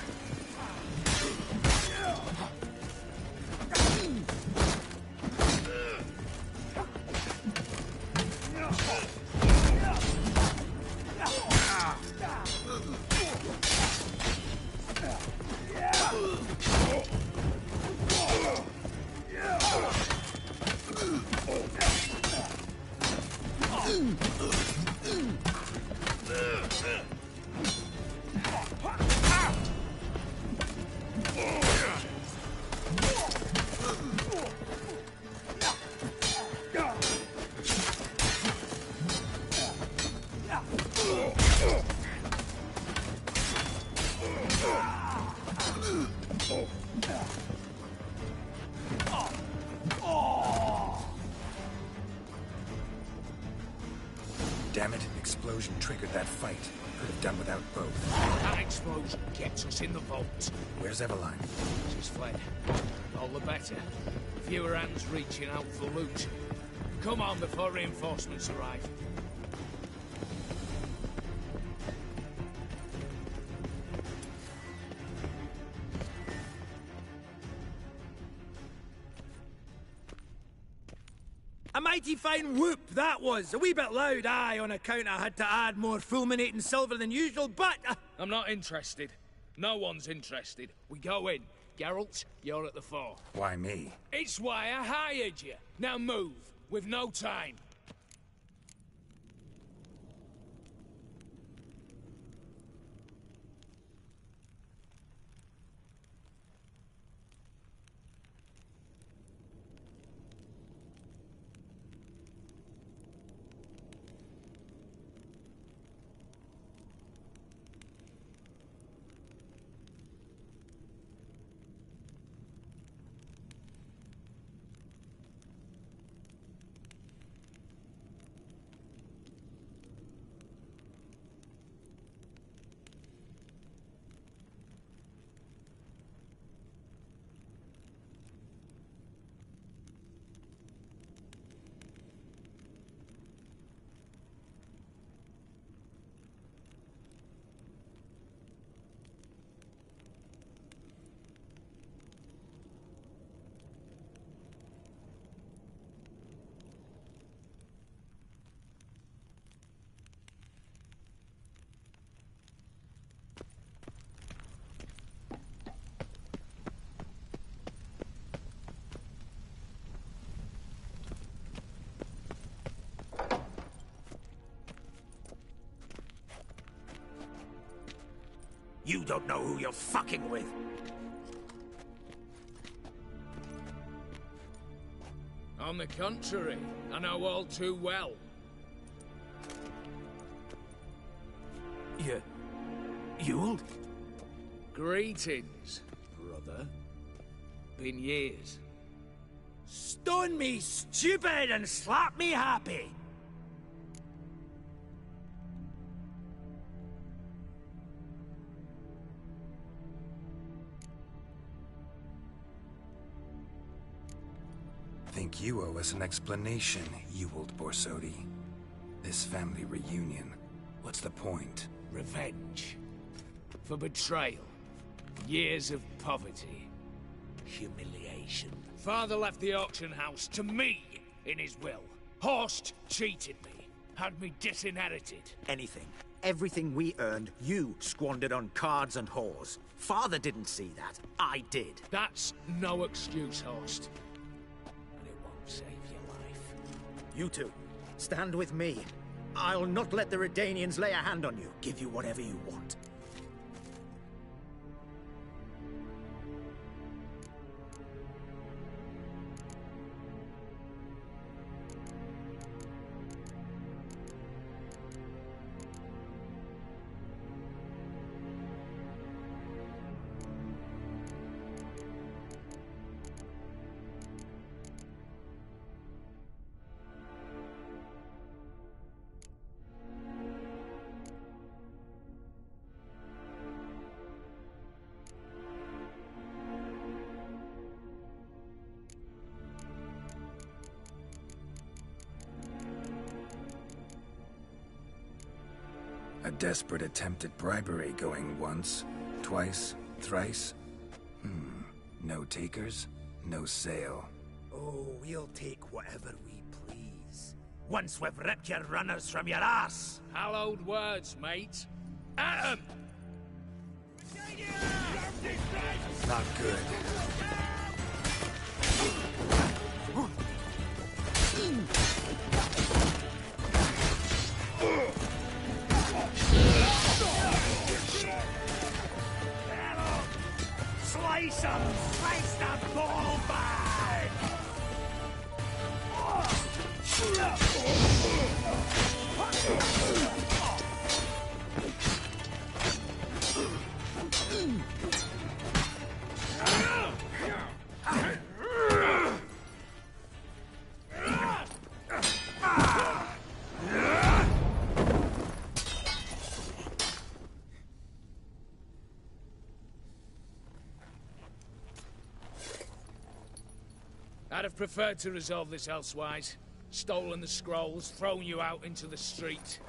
Damn it, explosion triggered that fight. Could have done without both. That explosion gets us in the vault. Where's Eveline? She's fled. All the better. Fewer hands reaching out for loot. Come on before reinforcements arrive. A mighty fine whoop that was. A wee bit loud, aye, on account I had to add more fulminating silver than usual, but... I'm not interested. No one's interested. We go in. Geralt, you're at the fore. Why me? It's why I hired you. Now move. We've no time. You don't know who you're fucking with. On the contrary, I know all too well. You? Greetings, brother. Been years. Stone me stupid and slap me happy. think you owe us an explanation, Ewald Borsodi. This family reunion, what's the point? Revenge. For betrayal. Years of poverty. Humiliation. Father left the auction house to me in his will. Horst cheated me. Had me disinherited. Anything. Everything we earned, you squandered on cards and whores. Father didn't see that. I did. That's no excuse, Horst. And it won't save your life. You two, stand with me. I'll not let the Redanians lay a hand on you. Give you whatever you want. A desperate attempt at bribery going once, twice, thrice. No takers, no sale. Oh, we'll take whatever we please. Once we've ripped your runners from your ass. Hallowed words, mate. At 'em! Not good. Slice 'em! Slice the ball bag! I'd have preferred to resolve this elsewise. Stolen the scrolls, thrown you out into the street.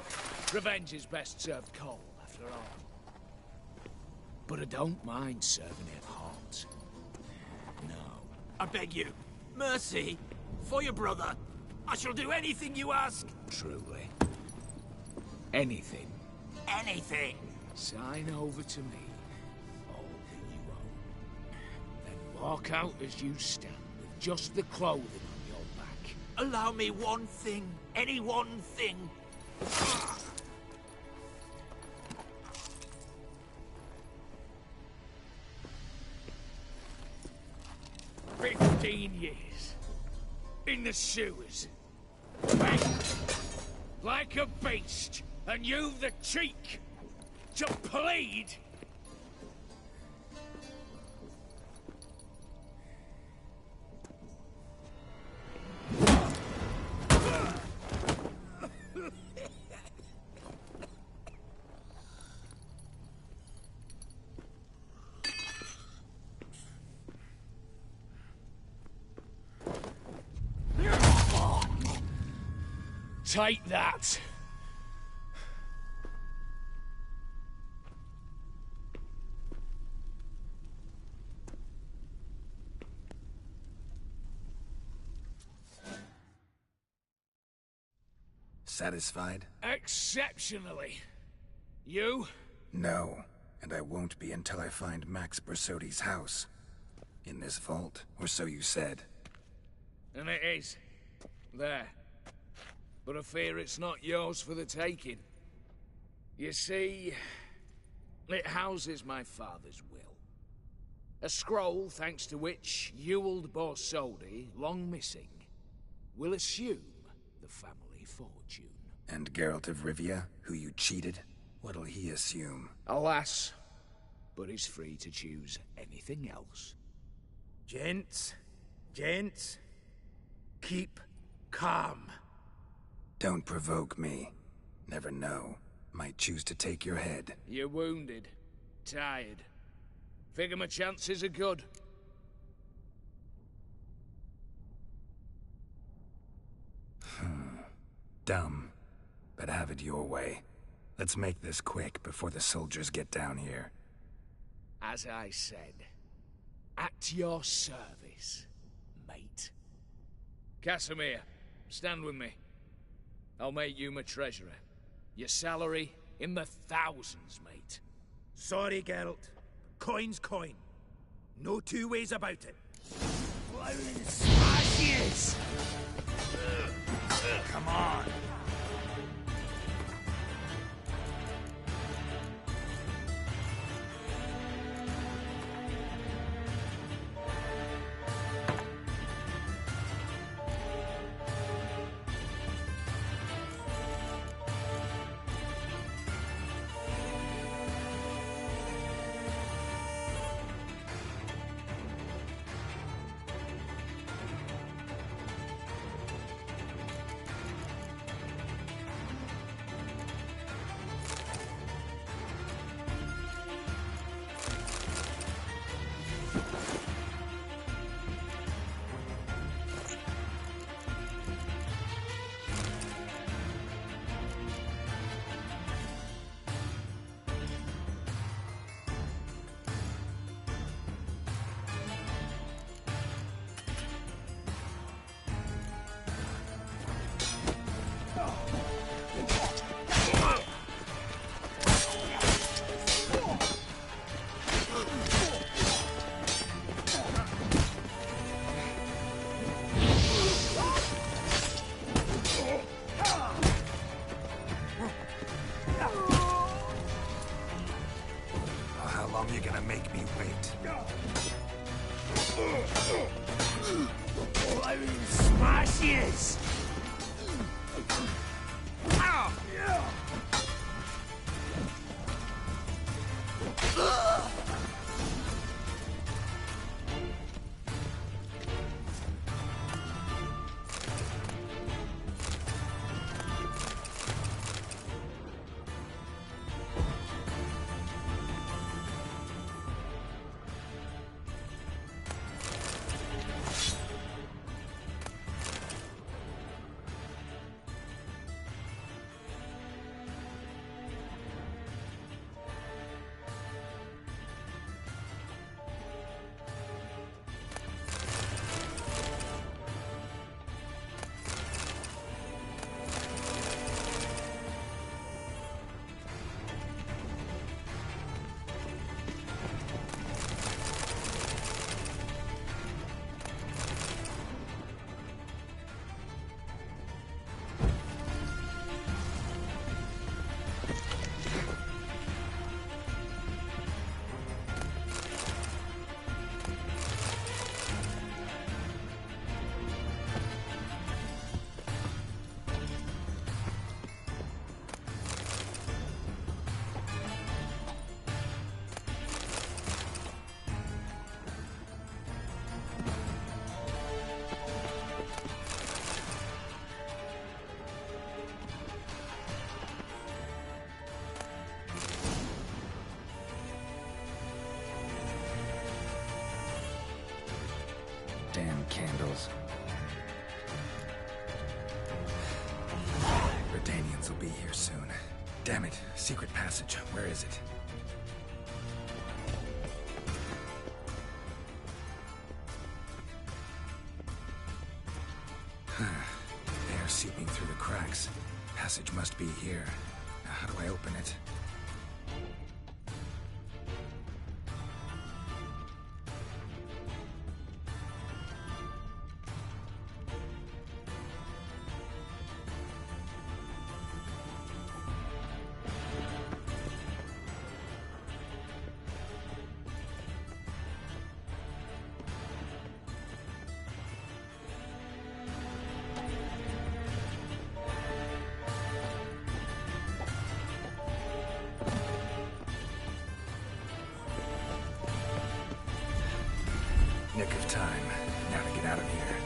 Revenge is best served cold, after all. But I don't mind serving it hot. No. I beg you, mercy, for your brother. I shall do anything you ask. Truly. Anything. Anything. Sign over to me all that you own. Then walk out as you stand, with just the clothing on your back. Allow me one thing. Any one thing. 15 years. In the sewers. Begged. Like a beast. And you've the cheek to plead. Take that. Satisfied? Exceptionally. You? No, and I won't be until I find Max Bersodi's house. In this vault, or so you said. And it is. There. But I fear it's not yours for the taking. You see, it houses my father's will. A scroll thanks to which Ewald Borsodi, long missing, will assume the family fortune. And Geralt of Rivia, who you cheated, what'll he assume? Alas, but he's free to choose anything else. Gents, keep calm. Don't provoke me. Never know. Might choose to take your head. You're wounded. Tired. Figure my chances are good. dumb, but have it your way. Let's make this quick before the soldiers get down here. As I said, at your service, mate. Casimir, stand with me. I'll make you my treasurer. Your salary in the thousands, mate. Sorry, Geralt. Coin's coin. No two ways about it. Smashes! Come on. Smashes! Damn candles. Redanians will be here soon. Damn it. Secret passage. Where is it? Air seeping through the cracks. Passage must be here. Now, how do I open it? Nick of time. Now to get out of here.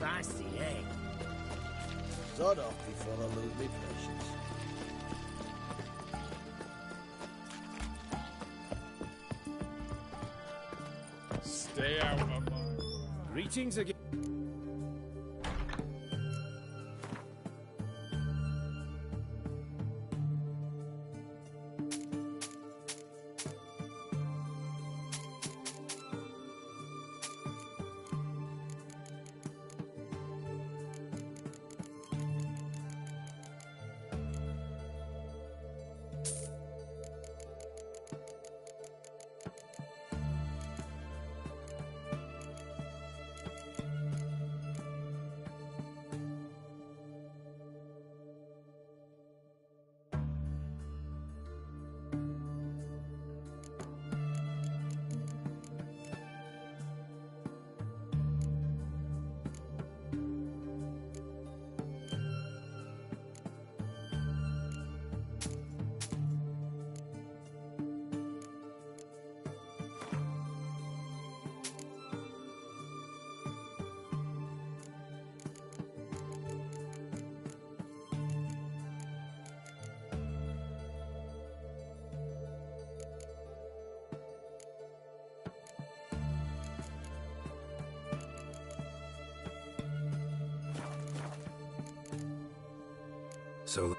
Spicy egg. Sod off before I lose me patience. Stay out of my... Greetings again. So...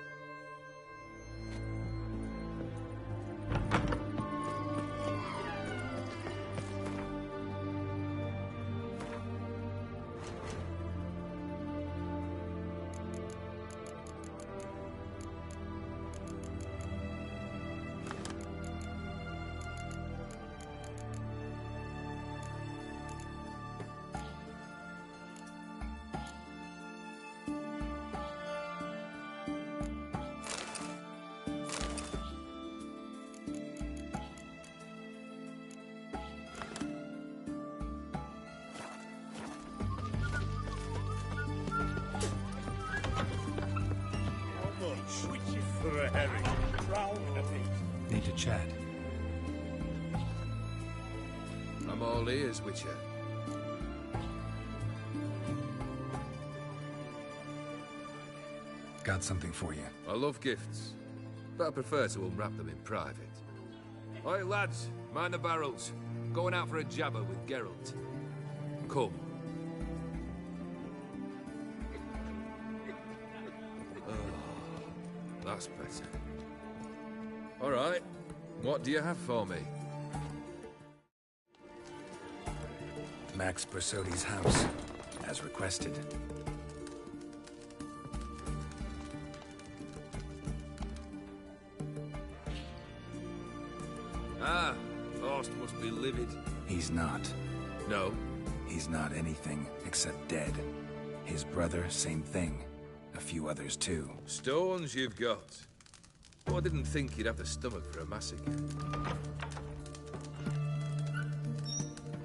For a herring. Round a bit. Need to chat. I'm all ears, Witcher. Got something for you. I love gifts, but I prefer to unwrap them in private. Oi, lads, mind the barrels. Going out for a jabber with Geralt. Come. That's better. All right. What do you have for me? Max Bersodi's house, as requested. Ah, Faust must be livid. He's not. No? He's not anything except dead. His brother, same thing. A few others too. Stones you've got. Oh, I didn't think you'd have the stomach for a massacre.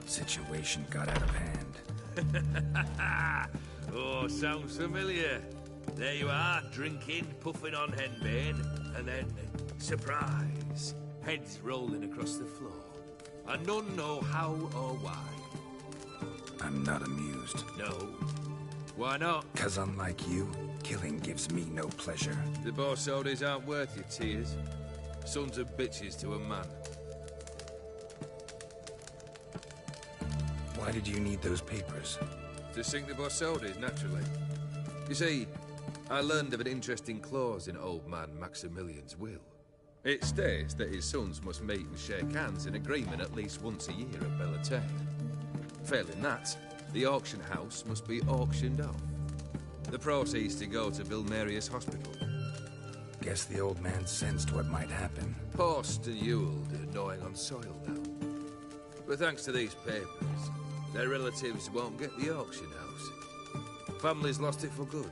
Situation got out of hand. Oh, sounds familiar. There you are, drinking, puffing on henbane, and then, surprise, heads rolling across the floor. And none know how or why. I'm not amused. No. Why not? 'Cause unlike you, killing gives me no pleasure. The Borsodis aren't worth your tears. Sons of bitches to a man. Why did you need those papers? To sink the Borsodis, naturally. You see, I learned of an interesting clause in old man Maximilian's will. It states that his sons must meet and shake hands in agreement at least once a year at Bellatane. Failing that, the auction house must be auctioned off. The proceeds to go to Vilmerius Hospital. Guess the old man sensed what might happen. Post and Ewald are gnawing on soil now. But thanks to these papers, their relatives won't get the auction house. Families lost it for good.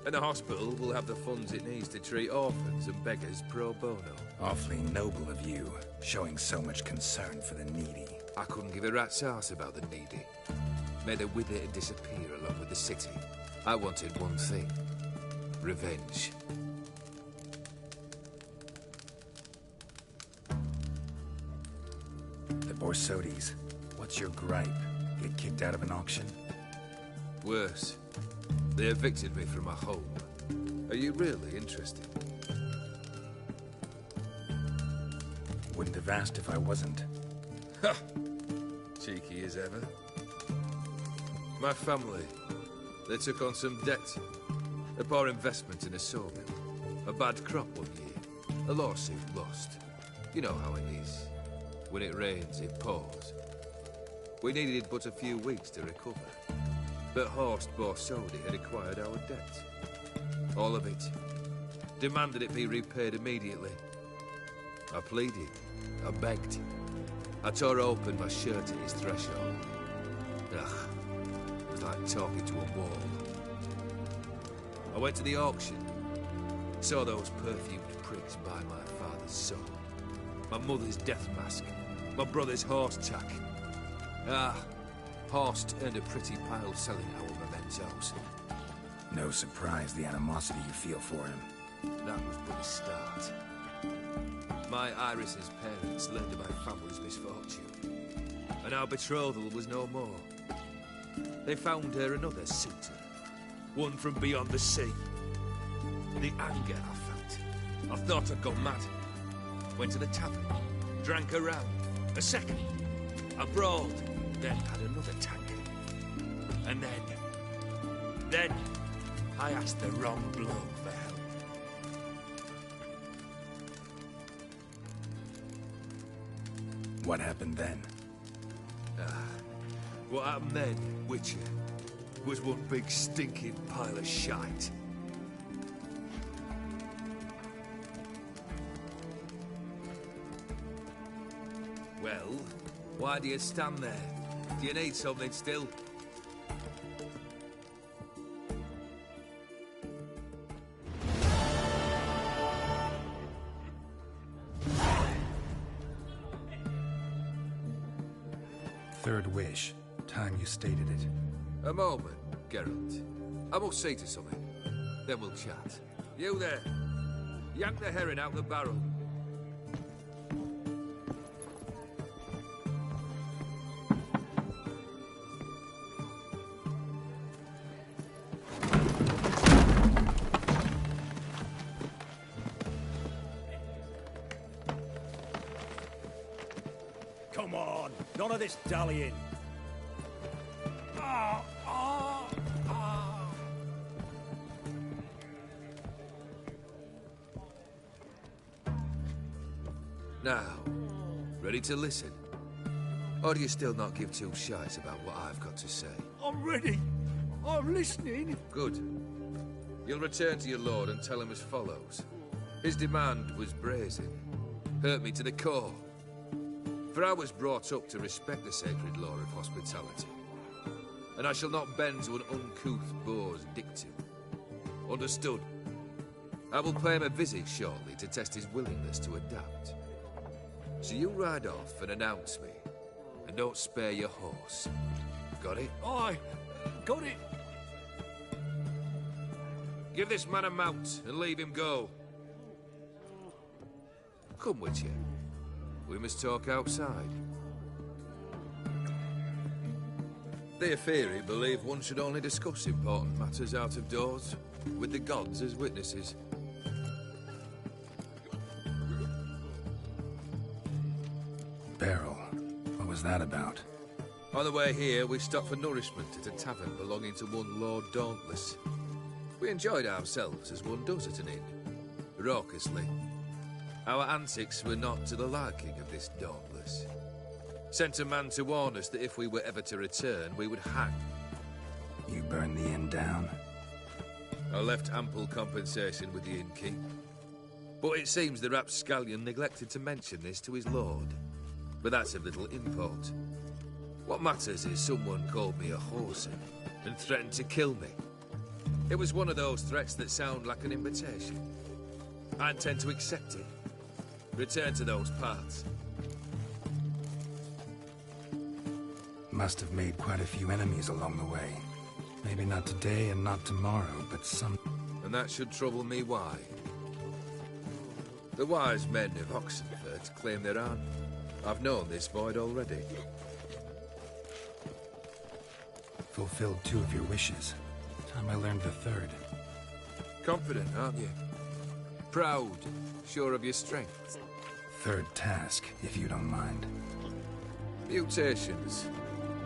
And the hospital will have the funds it needs to treat orphans and beggars pro bono. Awfully noble of you, showing so much concern for the needy. I couldn't give a rat's ass about the needy. Made her wither and disappear along with the city. I wanted one thing. Revenge. The Borsodis. What's your gripe? Get kicked out of an auction? Worse, they evicted me from my home. Are you really interested? Wouldn't have asked if I wasn't. Ha! Cheeky as ever. My family, they took on some debt. A poor investment in a sawmill. A bad crop one year. A lawsuit lost. You know how it is. When it rains, it pours. We needed but a few weeks to recover. But Horst Borsodi had acquired our debt. All of it. Demanded it be repaid immediately. I pleaded. I begged. I tore open my shirt at his threshold. Ugh. It was like talking to a wall. I went to the auction. Saw those perfumed prigs buy my father's soul. My mother's death mask. My brother's horse tack. Ah, Horst earned a pretty pile selling our mementos. No surprise the animosity you feel for him. That was but a start. My Iris's parents learned of my family's misfortune, and our betrothal was no more. They found her another suitor, one from beyond the sea. The anger I felt, I thought I'd gone mad. Went to the tavern, drank a round, a second. I brawled, then had another tank. And then I asked the wrong bloke for help. What happened then? What happened then, Witcher, was one big stinking pile of shite. Well, why do you stand there? Do you need something still? Third wish. Time you stated it. A moment, Geralt. I must see to something. Then we'll chat. You there. Yank the herring out the barrel. Come on, none of this dallying. Now, ready to listen? Or do you still not give two shites about what I've got to say? I'm ready. I'm listening. Good. You'll return to your lord and tell him as follows. His demand was brazen. Hurt me to the core. For I was brought up to respect the sacred law of hospitality. And I shall not bend to an uncouth boor's dictum. Understood? I will pay him a visit shortly to test his willingness to adapt. So you ride off and announce me. And don't spare your horse. Got it? Aye, got it. Give this man a mount and leave him go. Come with you. We must talk outside. The Aetheri believe one should only discuss important matters out of doors, with the gods as witnesses. Beryl, what was that about? On the way here, we stopped for nourishment at a tavern belonging to one Lord Dauntless. We enjoyed ourselves as one does at an inn, raucously. Our antics were not to the liking of this Dauntless. Sent a man to warn us that if we were ever to return, we would hang. You burned the inn down? I left ample compensation with the innkeep. But it seems the rapscallion neglected to mention this to his lord. But that's of little import. What matters is someone called me a whoreson and threatened to kill me. It was one of those threats that sound like an invitation. I intend to accept it. Return to those parts. Must have made quite a few enemies along the way. Maybe not today and not tomorrow, but some... And that should trouble me why? The wise men of Oxenfurt claim there aren't. I've known this void already. fulfilled 2 of your wishes. Time I learned the 3rd. Confident, aren't you? Proud, sure of your strength. 3rd task, if you don't mind. Mutations.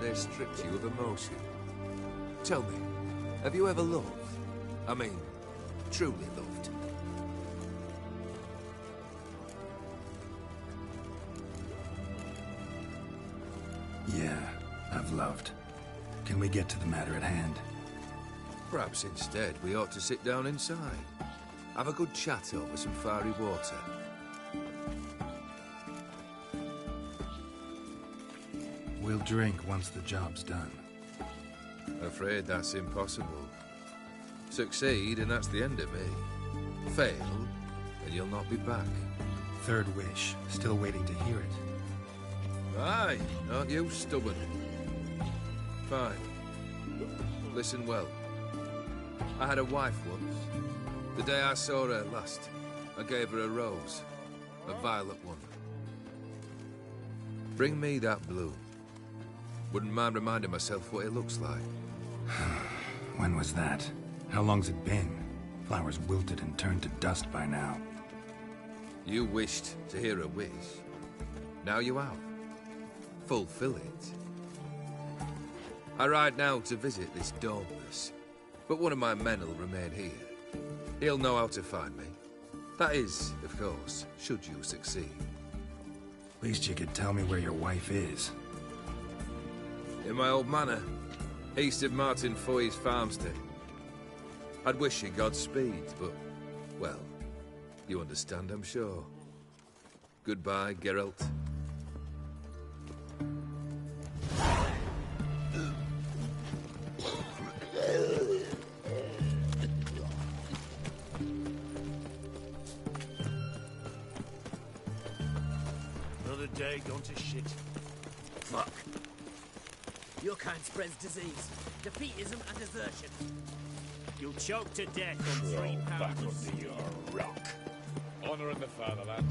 They stripped you of emotion. Tell me, have you ever loved? I mean, truly loved? Yeah, I've loved. Can we get to the matter at hand? Perhaps instead we ought to sit down inside. Have a good chat over some fiery water. We'll drink once the job's done. Afraid that's impossible. Succeed, and that's the end of me. Fail, and you'll not be back. 3rd wish. Still waiting to hear it. Aye, aren't you stubborn? Fine. Listen well. I had a wife once. The day I saw her last, I gave her a rose. A violet one. Bring me that blue. Wouldn't mind reminding myself what it looks like. When was that? How long's it been? Flowers wilted and turned to dust by now. You wished to hear a wish. Now you have. Fulfill it. I ride now to visit this Dauntless, but one of my men will remain here. He'll know how to find me. That is, of course, should you succeed. Least you could tell me where your wife is. In my old manor, east of Martin Foy's farmstead. I'd wish you Godspeed, but, well, you understand, I'm sure. Goodbye, Geralt. Another day gone to shit. Fuck. Your kind spreads disease, defeatism and desertion. You'll choke to death on Crawl £3. back under your rock. Honor in the fatherland.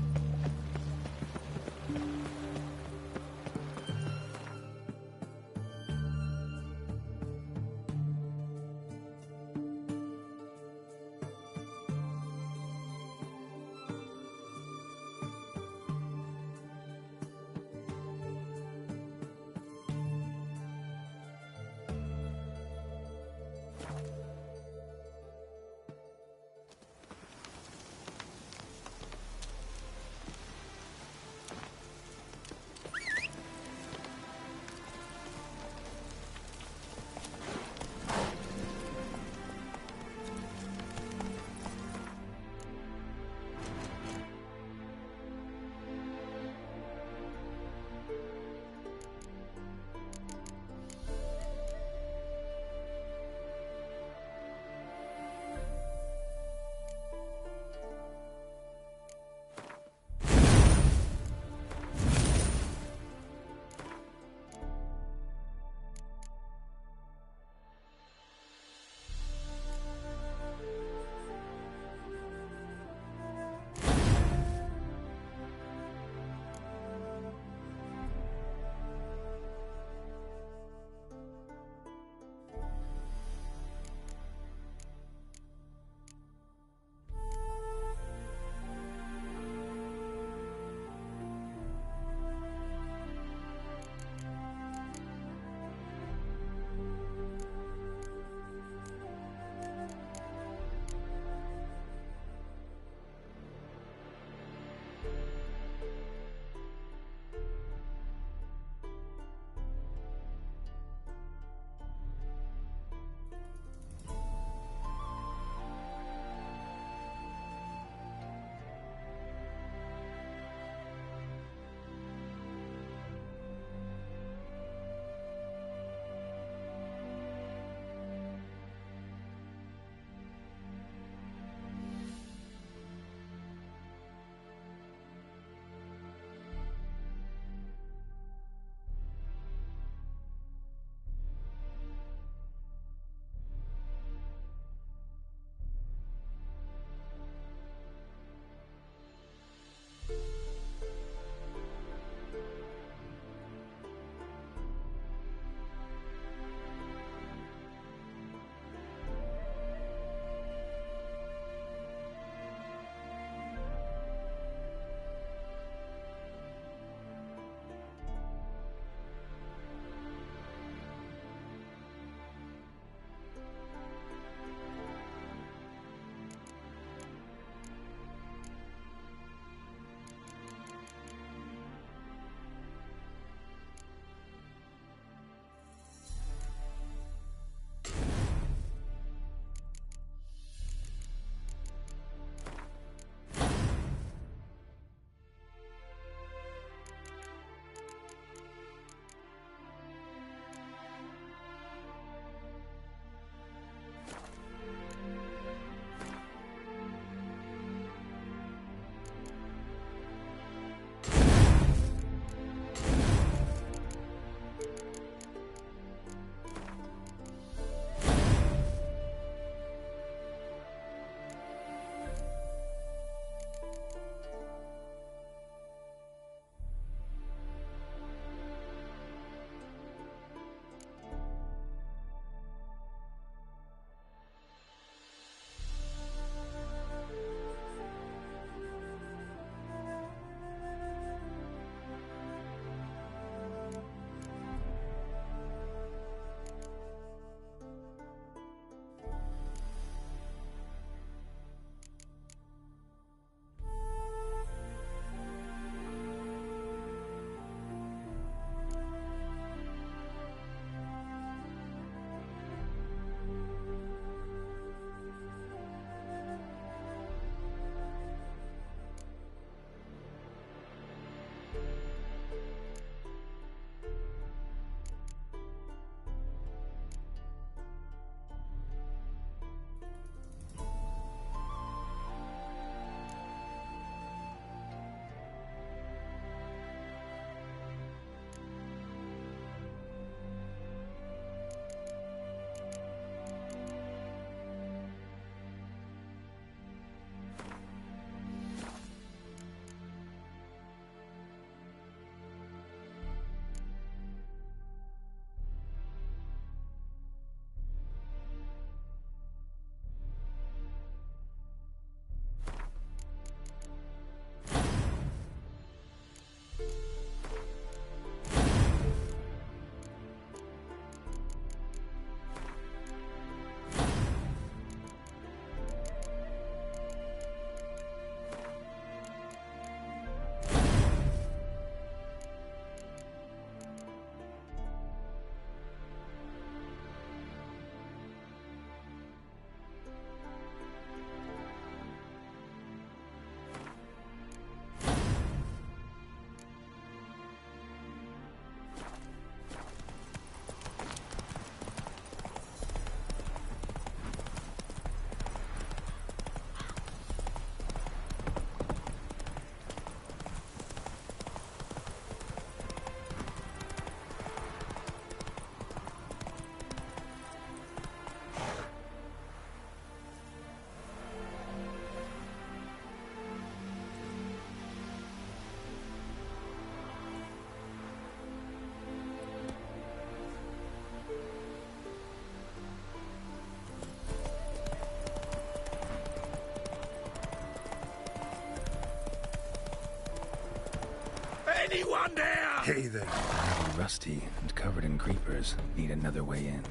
anyone there? Hey there. Rather rusty and covered in creepers. Need another way in.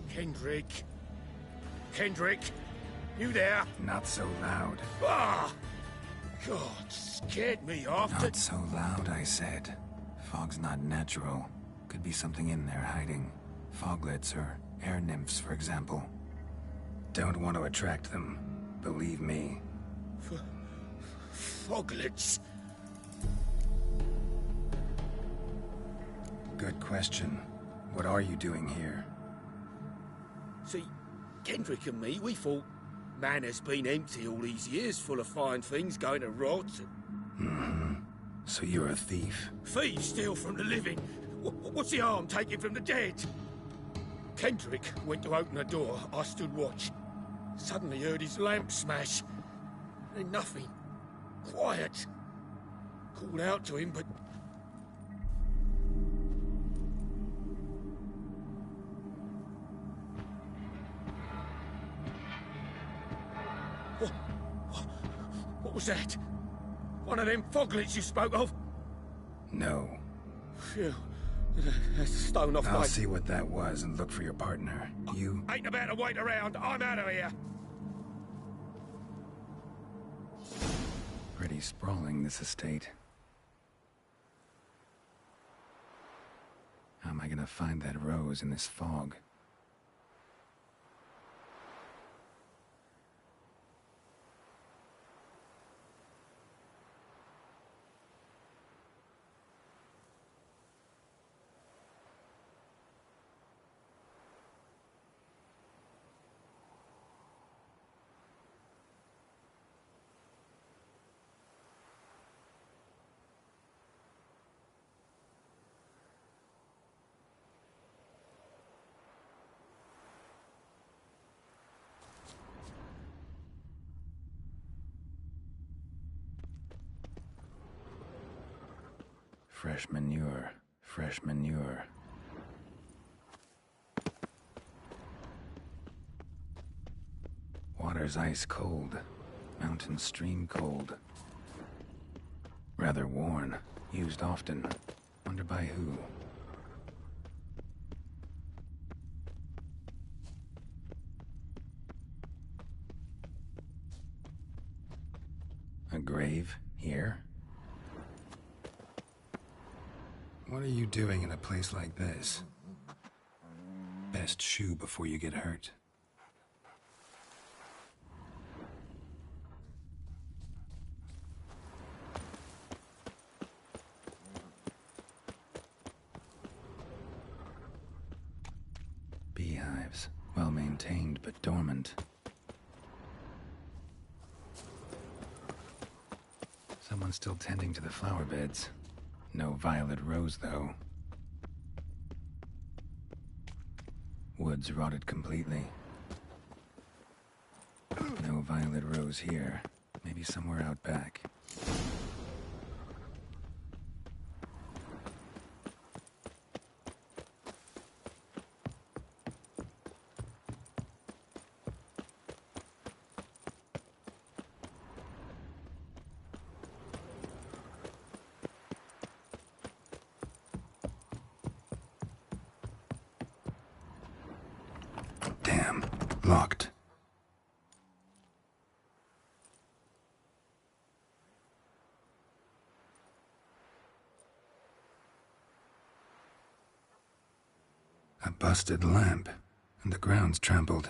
Kendrick. Kendrick, you there? Not so loud. Ah! God, scared me off. Not so loud, I said. Fog's not natural. Could be something in there hiding. Foglets or air nymphs, for example. Don't want to attract them. Believe me. Foglets? Good question. What are you doing here? See, Kendrick and me, we thought Manor's been empty all these years, full of fine things going to rot. Mm-hmm. So you're a thief? Thieves steal from the living. What's the harm taking from the dead? Kendrick went to open the door. I stood watch. Suddenly heard his lamp smash. Then nothing. Quiet. Called out to him, but... What was that? One of them foglets you spoke of? No. Phew. That's a stone off I'll my... see what that was and look for your partner. You... Ain't about to wait around. I'm out of here. Pretty sprawling, this estate. How am I gonna find that rose in this fog? Fresh manure, fresh manure. Water's ice cold, mountain stream cold. Rather worn, used often. Wonder by who? A grave here? What are you doing in a place like this? Best shoe before you get hurt. Beehives, well maintained but dormant. Someone's still tending to the flower beds. No violet rose, though. Woods rotted completely. No violet rose here. Maybe somewhere out back. Damn, locked. A busted lamp, and the ground's trampled.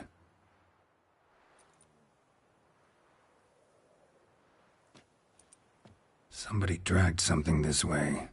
Somebody dragged something this way.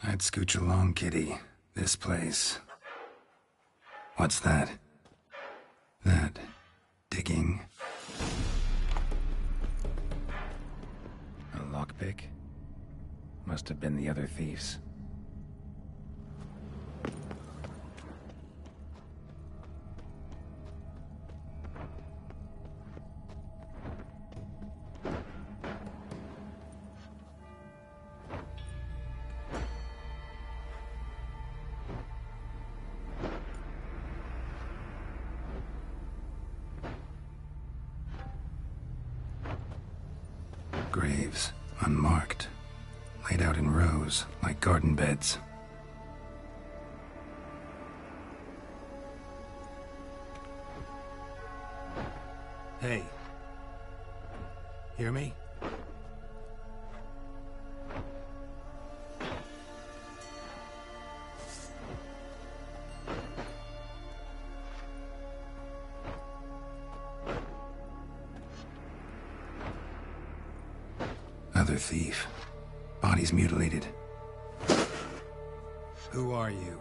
I'd scooch along, kitty. This place. What's that? That... digging? A lockpick? Must have been the other thieves. graves, unmarked, laid out in rows like garden beds. Hey. Hear me? Other thief. Bodies mutilated. Who are you?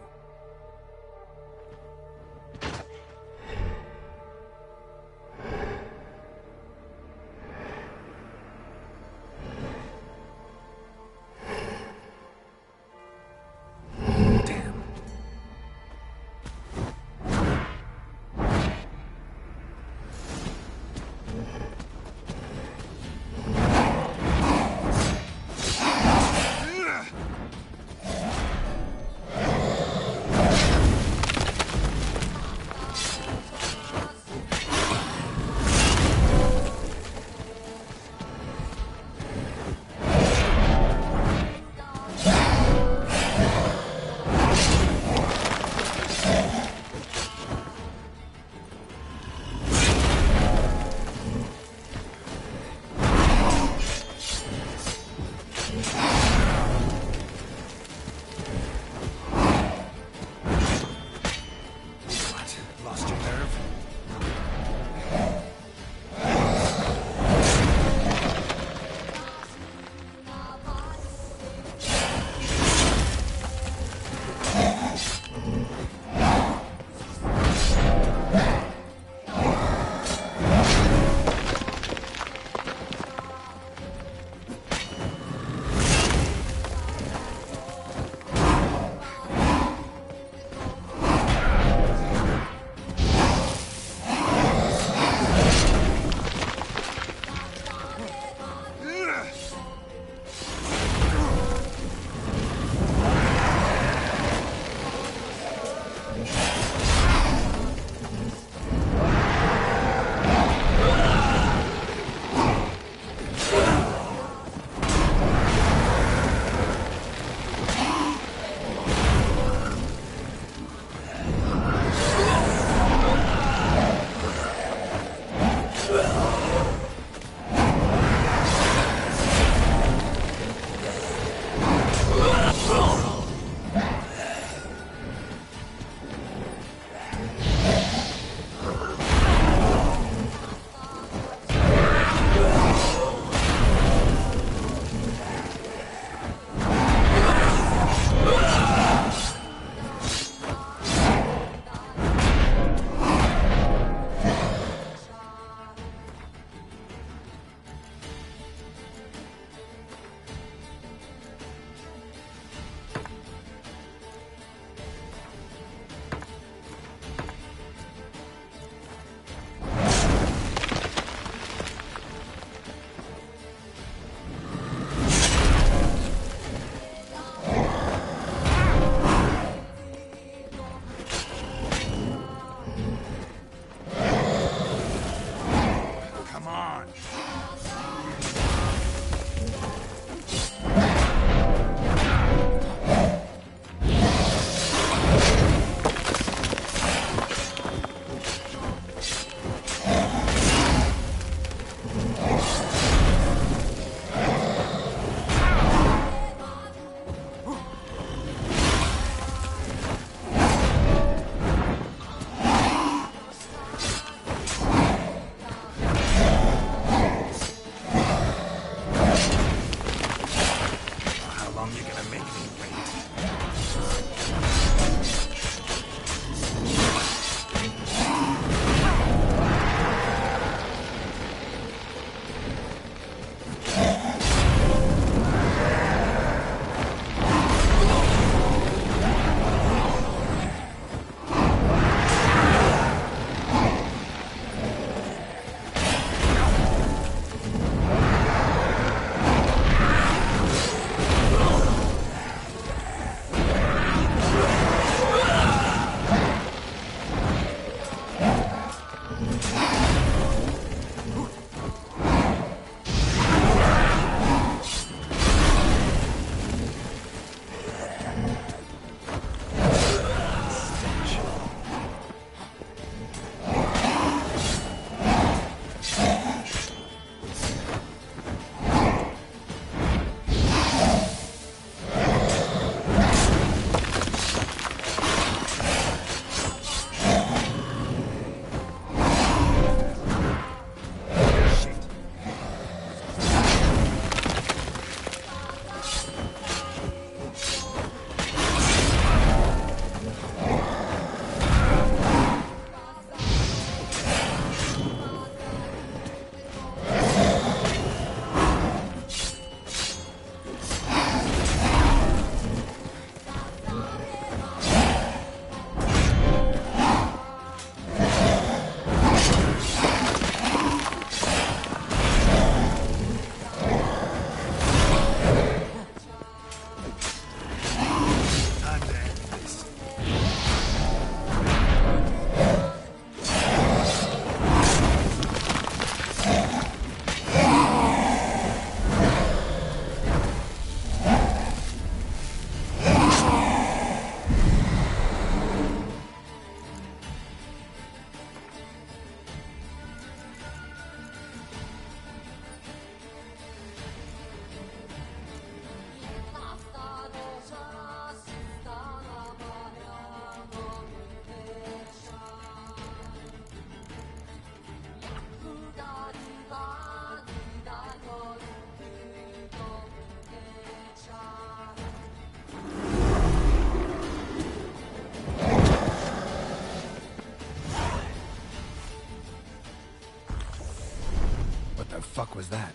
fuck was that?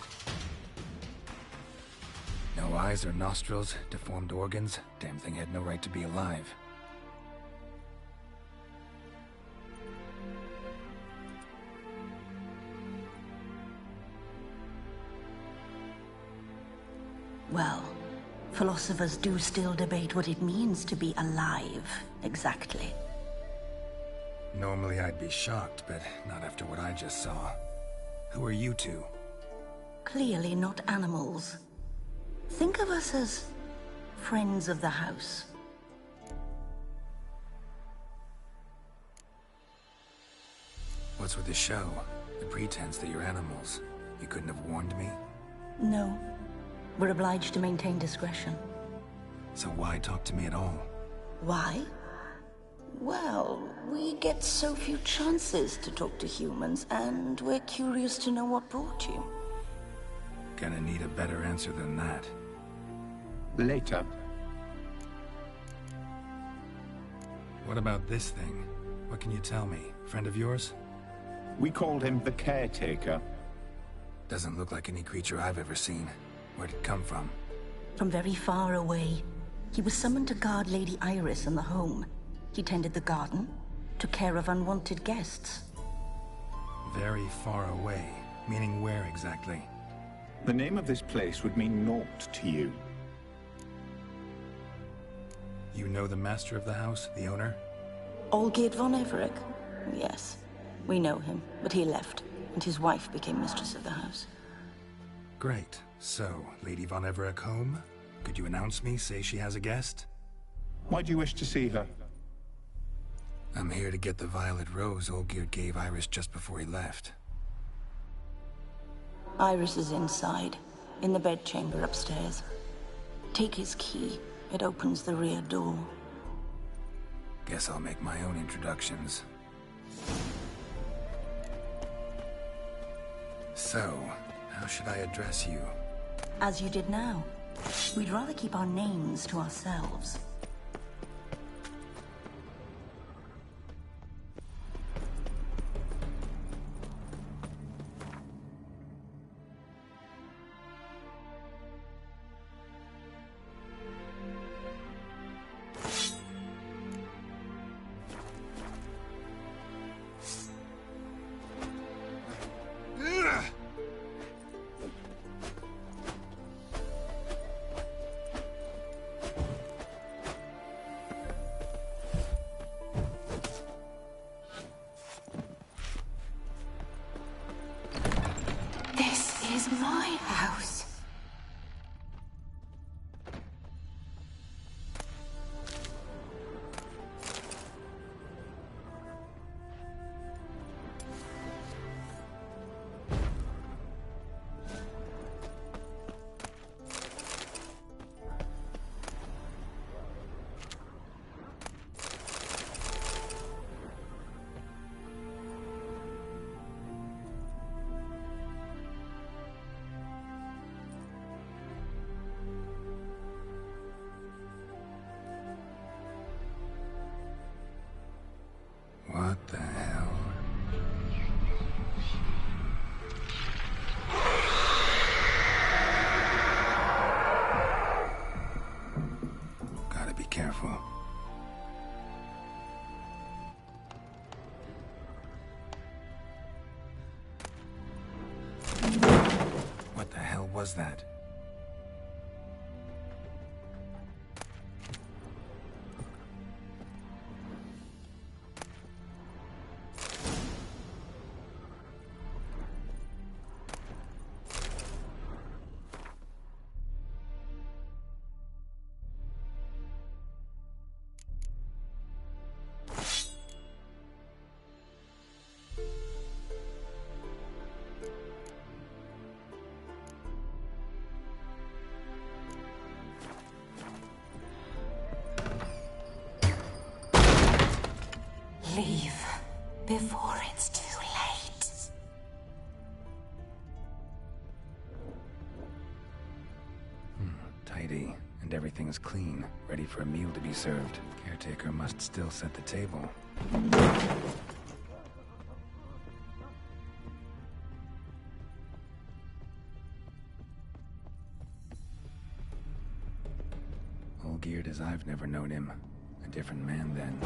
No eyes or nostrils, deformed organs. Damn thing had no right to be alive. Well, philosophers do still debate what it means to be alive, exactly. Normally I'd be shocked, but not after what I just saw. Who are you two? Clearly not animals. Think of us as friends of the house. What's with the show? The pretense that you're animals. You couldn't have warned me? No. We're obliged to maintain discretion. So why talk to me at all? Why? Well, we get so few chances to talk to humans, and we're curious to know what brought you. Gonna need a better answer than that. Later. What about this thing? What can you tell me? Friend of yours? We called him the Caretaker. Doesn't look like any creature I've ever seen. Where'd it come from? From very far away. He was summoned to guard Lady Iris in the home. He tended the garden, took care of unwanted guests. Very far away. Meaning where exactly? The name of this place would mean naught to you. You know the master of the house, the owner? Olgierd von Everec? Yes. We know him, but he left, and his wife became mistress of the house. Great. So, Lady von Everec home? Could you announce me, say she has a guest? Why do you wish to see her? I'm here to get the violet rose Olgierd gave Iris just before he left. Iris is inside, in the bedchamber upstairs. Take his key. It opens the rear door. Guess I'll make my own introductions. So, how should I address you? As you did now. We'd rather keep our names to ourselves. This is my house. What the hell? Gotta be careful. What the hell was that? Leave before it's too late. Tidy, and everything's clean, ready for a meal to be served. Caretaker must still set the table. geared as I've never known him. A different man then.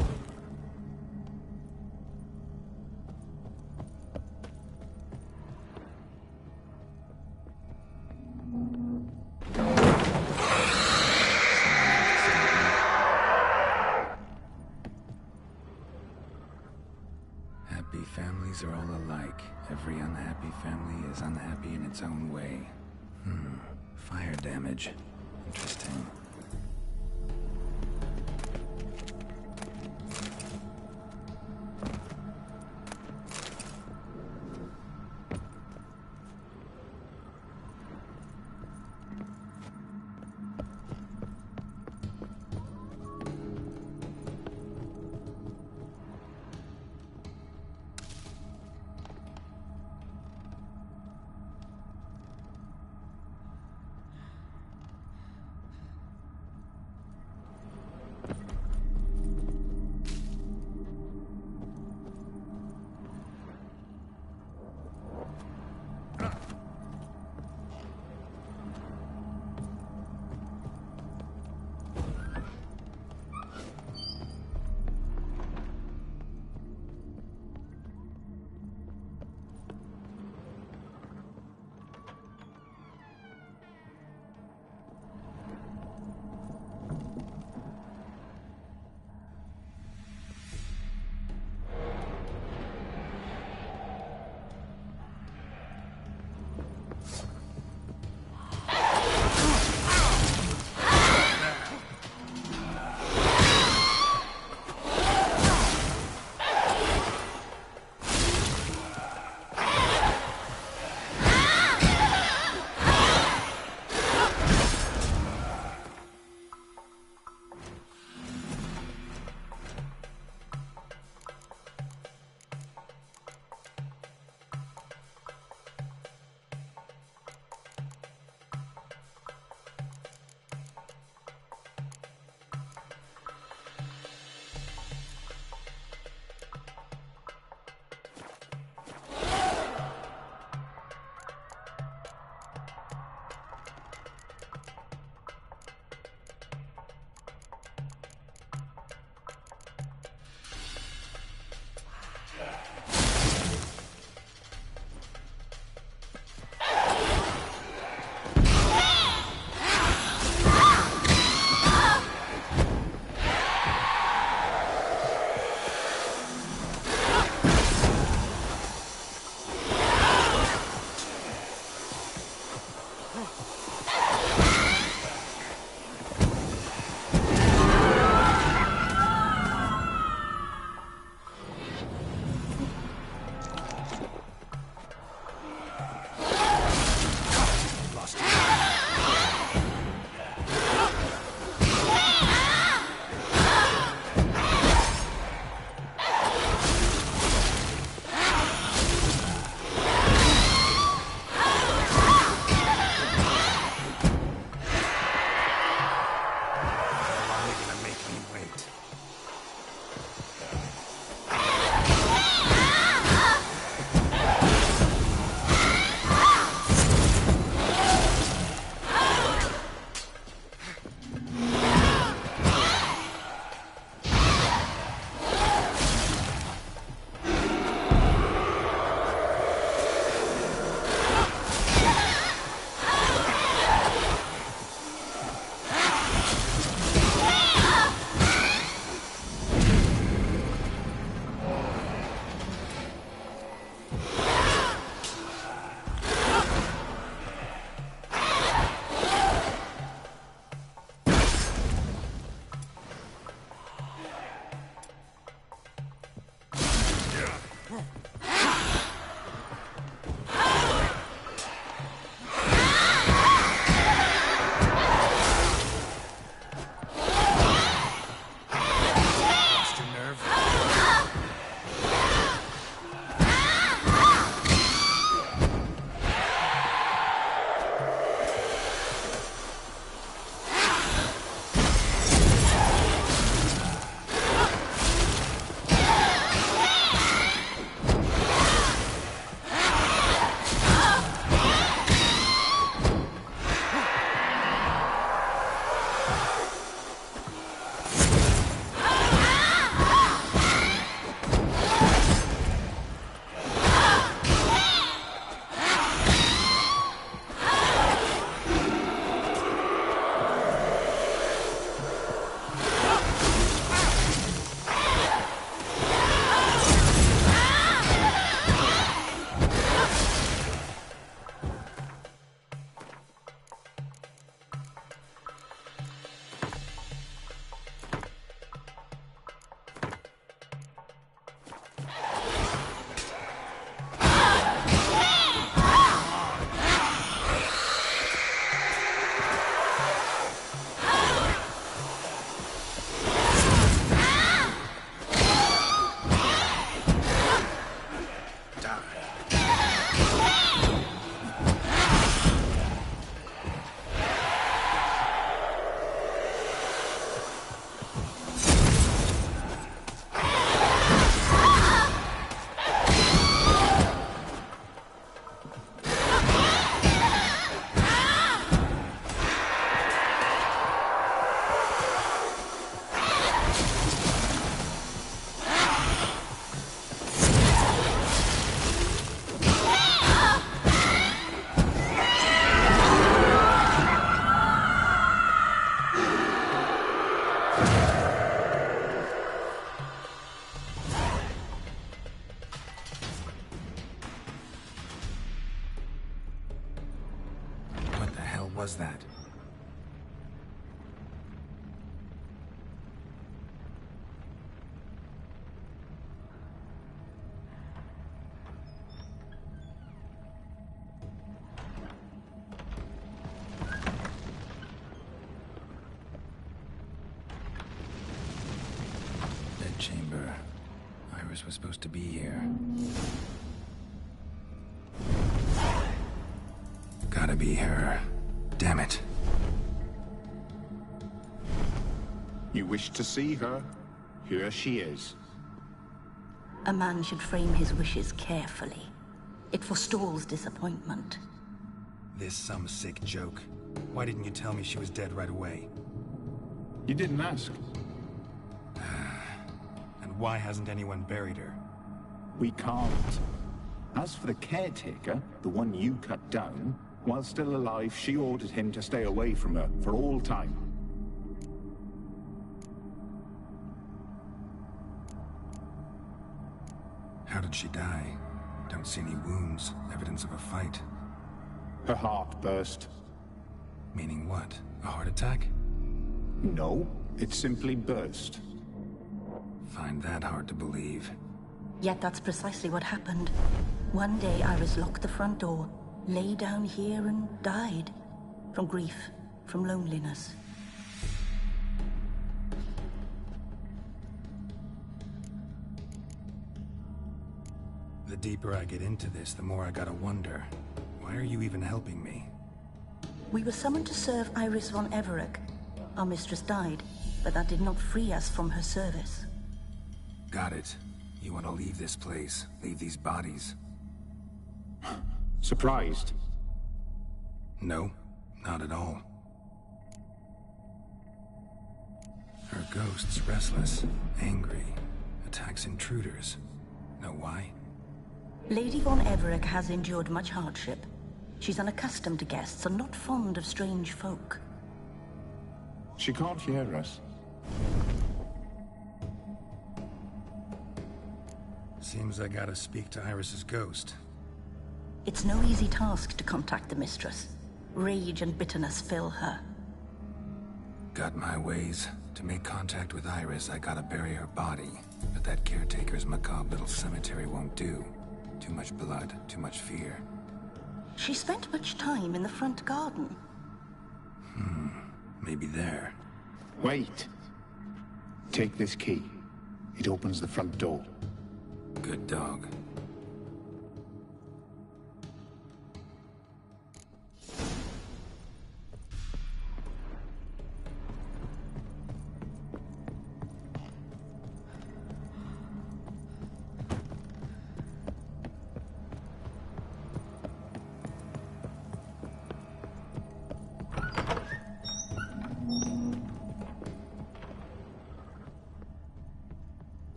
Happy families are all alike. Every unhappy family is unhappy in its own way. Fire damage. Interesting. What was that? Dead chamber. Iris was supposed to be here. Gotta be her. Damn it. You wish to see her? Here she is. A man should frame his wishes carefully. It forestalls disappointment. This some sick joke. Why didn't you tell me she was dead right away? You didn't ask. And why hasn't anyone buried her? We can't. As for the caretaker, the one you cut down, while still alive, she ordered him to stay away from her for all time. How did she die? Don't see any wounds, evidence of a fight. Her heart burst. Meaning what? A heart attack? No, it simply burst. Find that hard to believe. Yet that's precisely what happened. One day Iris locked the front door, lay down here and died. From grief, from loneliness. The deeper I get into this, the more I gotta wonder. Why are you even helping me? We were summoned to serve Iris von Everec. Our mistress died, but that did not free us from her service. Got it. You want to leave this place, leave these bodies. Surprised? No, not at all. Her ghost's restless, angry, attacks intruders. Know why? Lady von Everec has endured much hardship. She's unaccustomed to guests and not fond of strange folk. She can't hear us. Seems I gotta speak to Iris's ghost. It's no easy task to contact the mistress. Rage and bitterness fill her. Got my ways. To make contact with Iris, I gotta bury her body. But that caretaker's macabre little cemetery won't do. Too much blood, too much fear. She spent much time in the front garden. Maybe there. Wait. Take this key. It opens the front door. Good dog.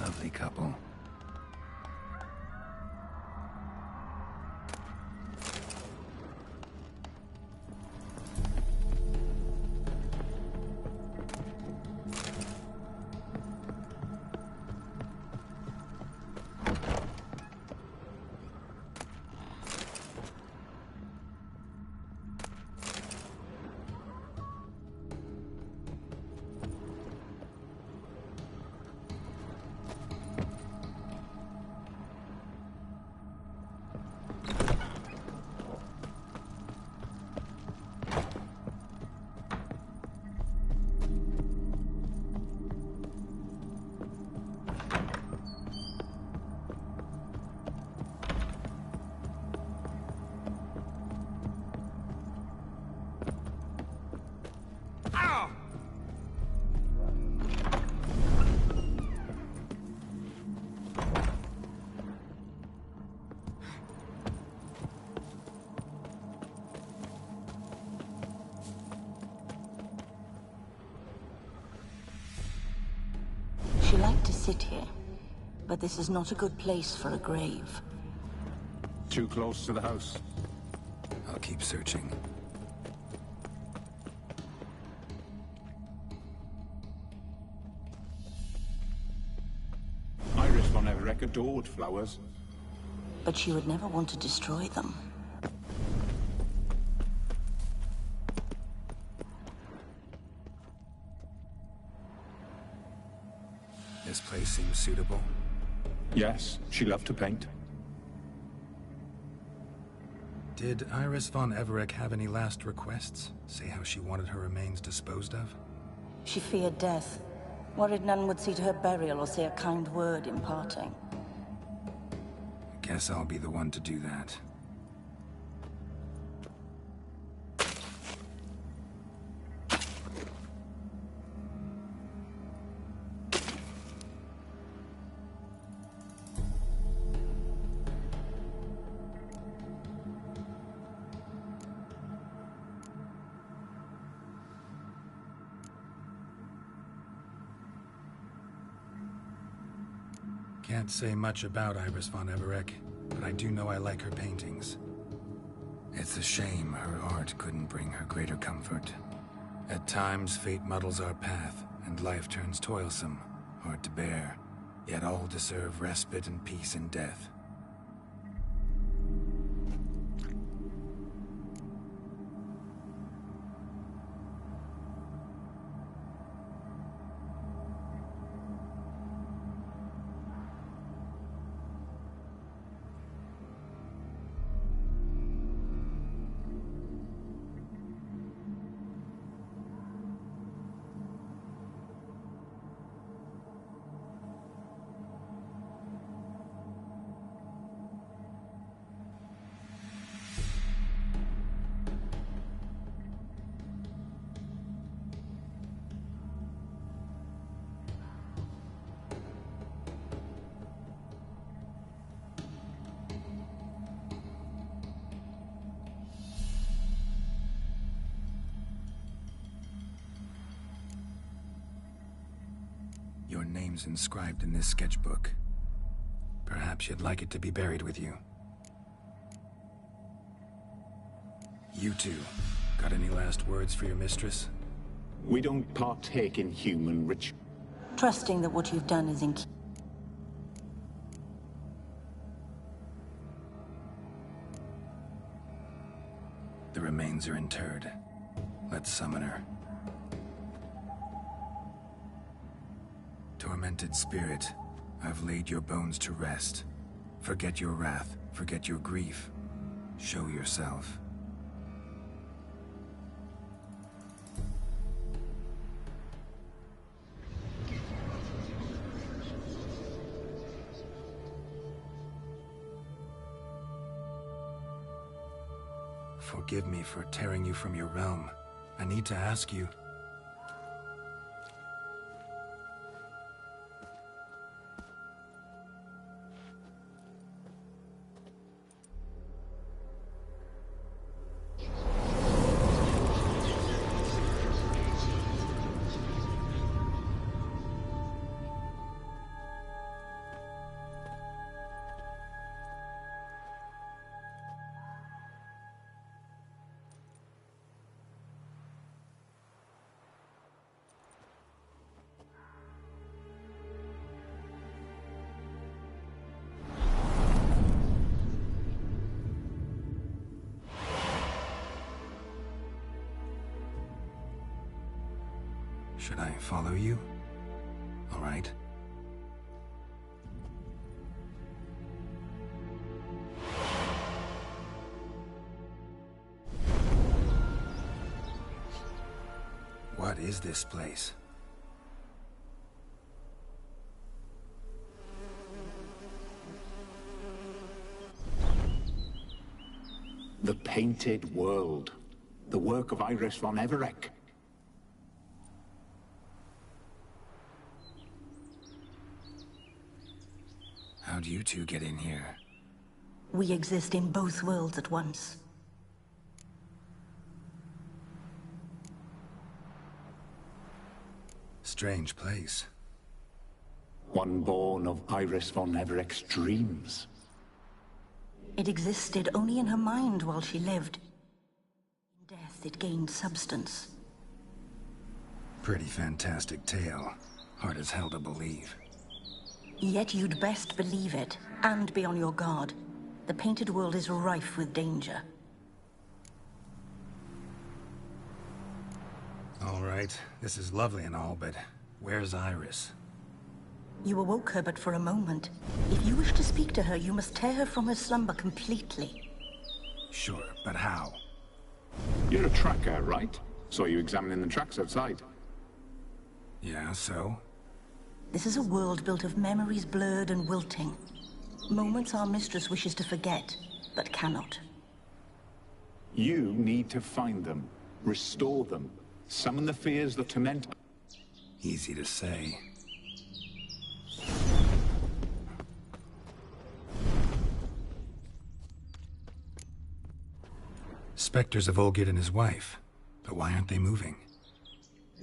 Lovely couple. She liked to sit here, but this is not a good place for a grave. Too close to the house. I'll keep searching. Iris von Everec adored flowers. But she would never want to destroy them. this place seem suitable? Yes, she loved to paint. Did Iris von Everec have any last requests? Say how she wanted her remains disposed of? She feared death. Worried none would see to her burial or say a kind word in parting. Guess I'll be the one to do that. Can't say much about Iris von Everec, but I do know I like her paintings. It's a shame her art couldn't bring her greater comfort. At times, fate muddles our path, and life turns toilsome, hard to bear. Yet all deserve respite and peace in death. Your name's inscribed in this sketchbook. Perhaps you'd like it to be buried with you. You two, got any last words for your mistress? We don't partake in human ritual. Trusting that what you've done is in keeping. The remains are interred. Let's summon her. Tormented spirit, I've laid your bones to rest. Forget your wrath, forget your grief. Show yourself. Forgive me for tearing you from your realm. I need to ask you. Should I follow you? All right. What is this place? The Painted World. The work of Iris von Everec. How'd you two get in here? We exist in both worlds at once. Strange place. One born of Iris von Everec's dreams. It existed only in her mind while she lived. In death, it gained substance. Pretty fantastic tale. Hard as hell to believe. Yet you'd best believe it, and be on your guard. The Painted World is rife with danger. All right, this is lovely and all, but where's Iris? You awoke her but for a moment. If you wish to speak to her, you must tear her from her slumber completely. Sure, but how? You're a tracker, right? Saw you examining the tracks outside. Yeah, so? This is a world built of memories blurred and wilting. Moments our mistress wishes to forget, but cannot. You need to find them, restore them, summon the fears that torment. Easy to say. Spectres of Olgerd and his wife. But why aren't they moving?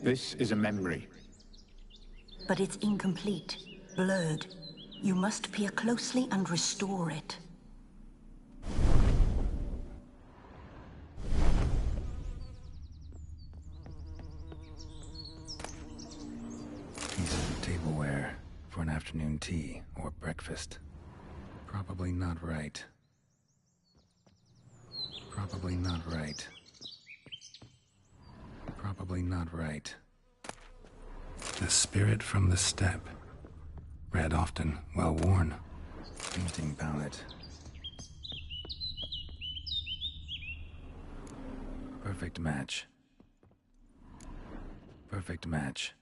This is a memory. But it's incomplete, blurred. You must peer closely and restore it. Pieces of tableware for an afternoon tea or breakfast. Probably not right. Probably not right. Probably not right. The spirit from the steppe. Read often, well worn. Painting palette. Perfect match. Perfect match.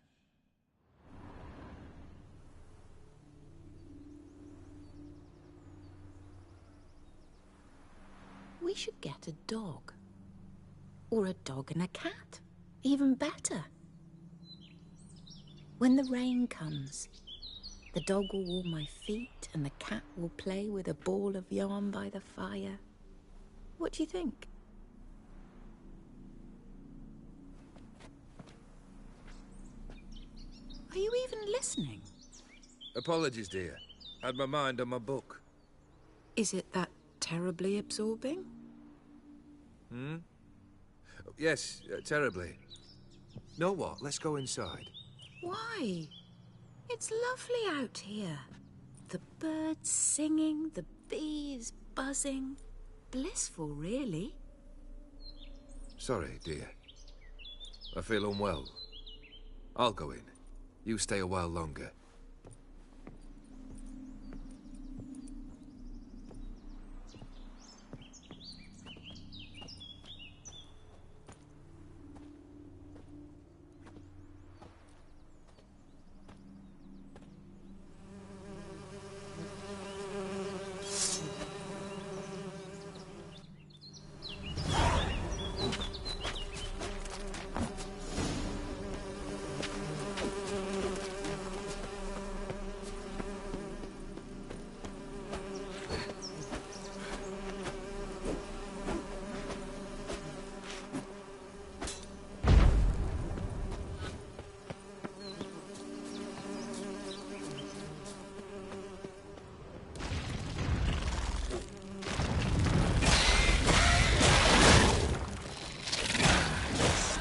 We should get a dog. Or a dog and a cat. Even better. When the rain comes, the dog will warm my feet and the cat will play with a ball of yarn by the fire. What do you think? Are you even listening? Apologies, dear. Had my mind on my book. Is it that terribly absorbing? Hmm? Yes, terribly. Know what? Let's go inside. Why? It's lovely out here. The birds singing, the bees buzzing. Blissful, really. Sorry, dear. I feel unwell. I'll go in. You stay a while longer.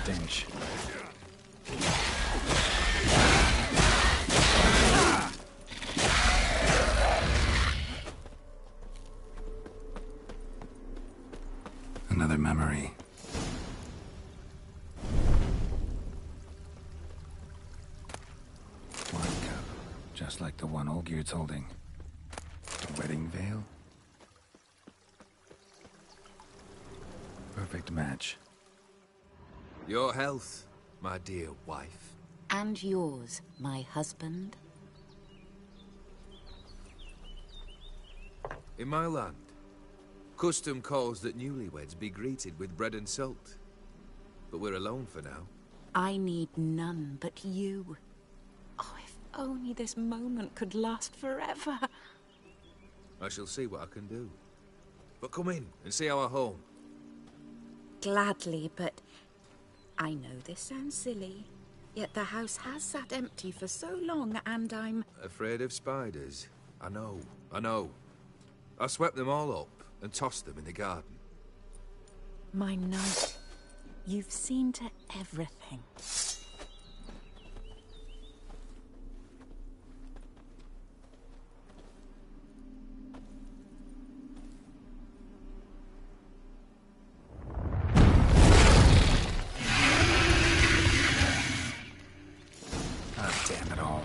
Stench. Another memory. Wine cup, just like the one Olgierd's holding. A wedding veil? Perfect match. Your health, my dear wife. And yours, my husband. In my land, custom calls that newlyweds be greeted with bread and salt. But we're alone for now. I need none but you. Oh, if only this moment could last forever. I shall see what I can do. But come in and see our home. Gladly, but I know this sounds silly, yet the house has sat empty for so long and I'm... Afraid of spiders? I know, I know. I swept them all up and tossed them in the garden. My knight, you've seen to everything. Damn it all.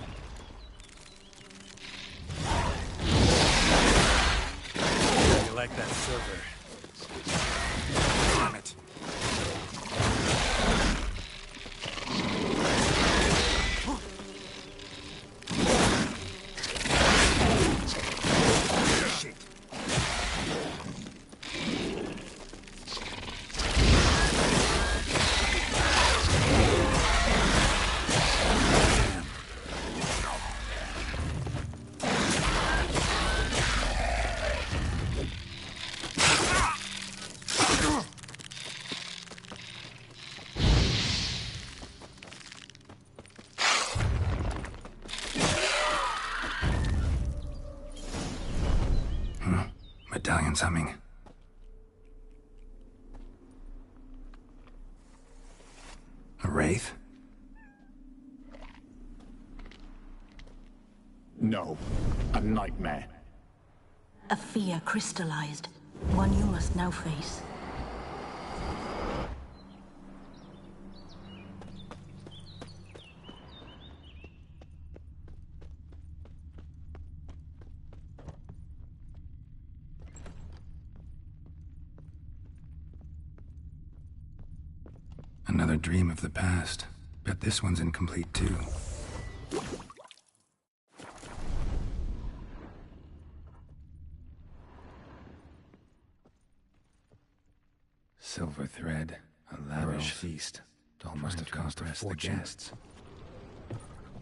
Someone's humming. A wraith? No. A nightmare. A fear crystallized. One you must now face. Another dream of the past. Bet this one's incomplete too. Silver thread, a lavish feast. Doll must have cost a fortune. Guests.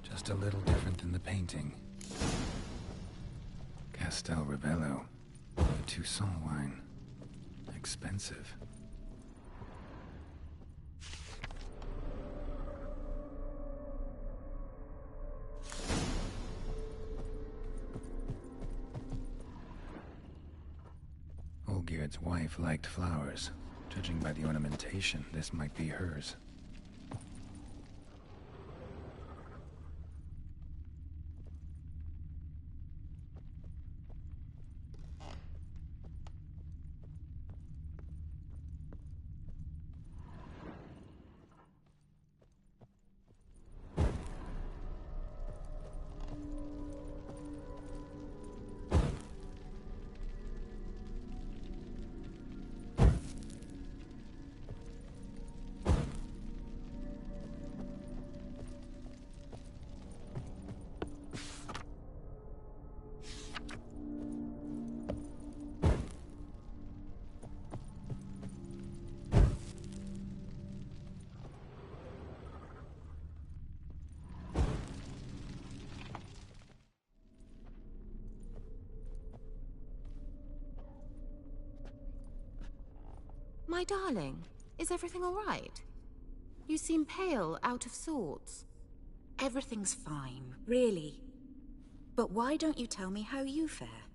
Just a little different than the painting. Castel Rebello, a Toussaint wine. Expensive. Olgierd's wife liked flowers. Judging by the ornamentation, this might be hers. My darling, is everything all right? You seem pale, out of sorts. Everything's fine, really. But why don't you tell me how you fare?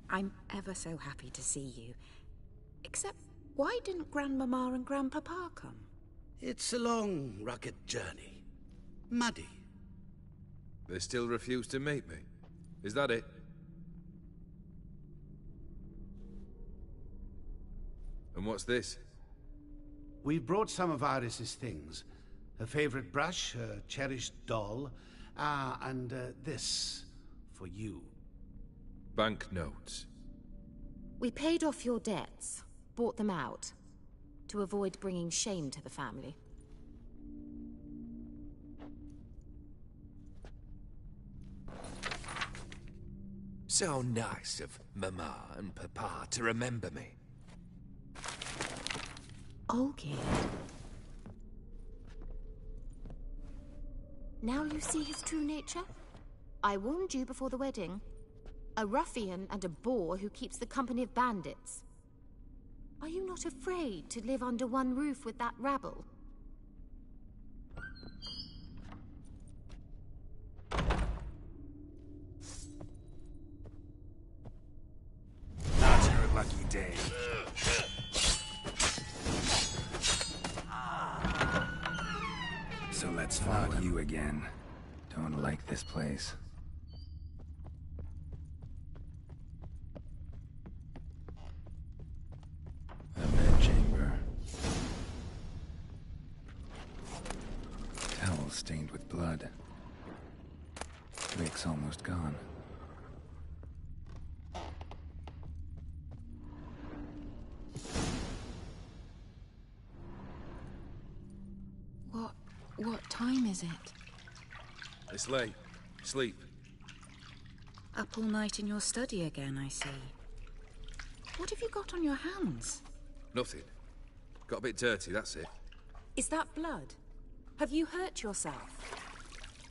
I'm ever so happy to see you. Except, why didn't Grandmama and Grandpapa come? It's a long, rugged journey. Muddy. They still refuse to meet me. Is that it? And what's this? We brought some of Iris's things. Her favorite brush, her cherished doll, and this for you. Banknotes. We paid off your debts, bought them out, to avoid bringing shame to the family. So nice of Mama and Papa to remember me. Olgierd. Now you see his true nature? I warned you before the wedding. A ruffian and a boor who keeps the company of bandits. Are you not afraid to live under one roof with that rabble? Not your lucky day. So let's follow you again. Don't like this place. A bedchamber. Towel stained with blood. Wick's almost gone. What time is it? It's late. Sleep. Up all night in your study again, I see. What have you got on your hands? Nothing. Got a bit dirty, that's it. Is that blood? Have you hurt yourself?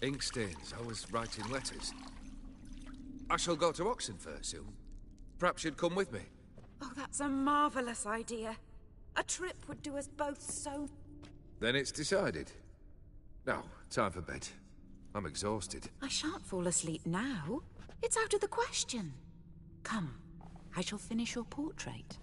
Ink stains. I was writing letters. I shall go to Oxenfurt soon. Perhaps you'd come with me. Oh, that's a marvelous idea. A trip would do us both so... Then it's decided. Now, time for bed. I'm exhausted. I shan't fall asleep now. It's out of the question. Come, I shall finish your portrait.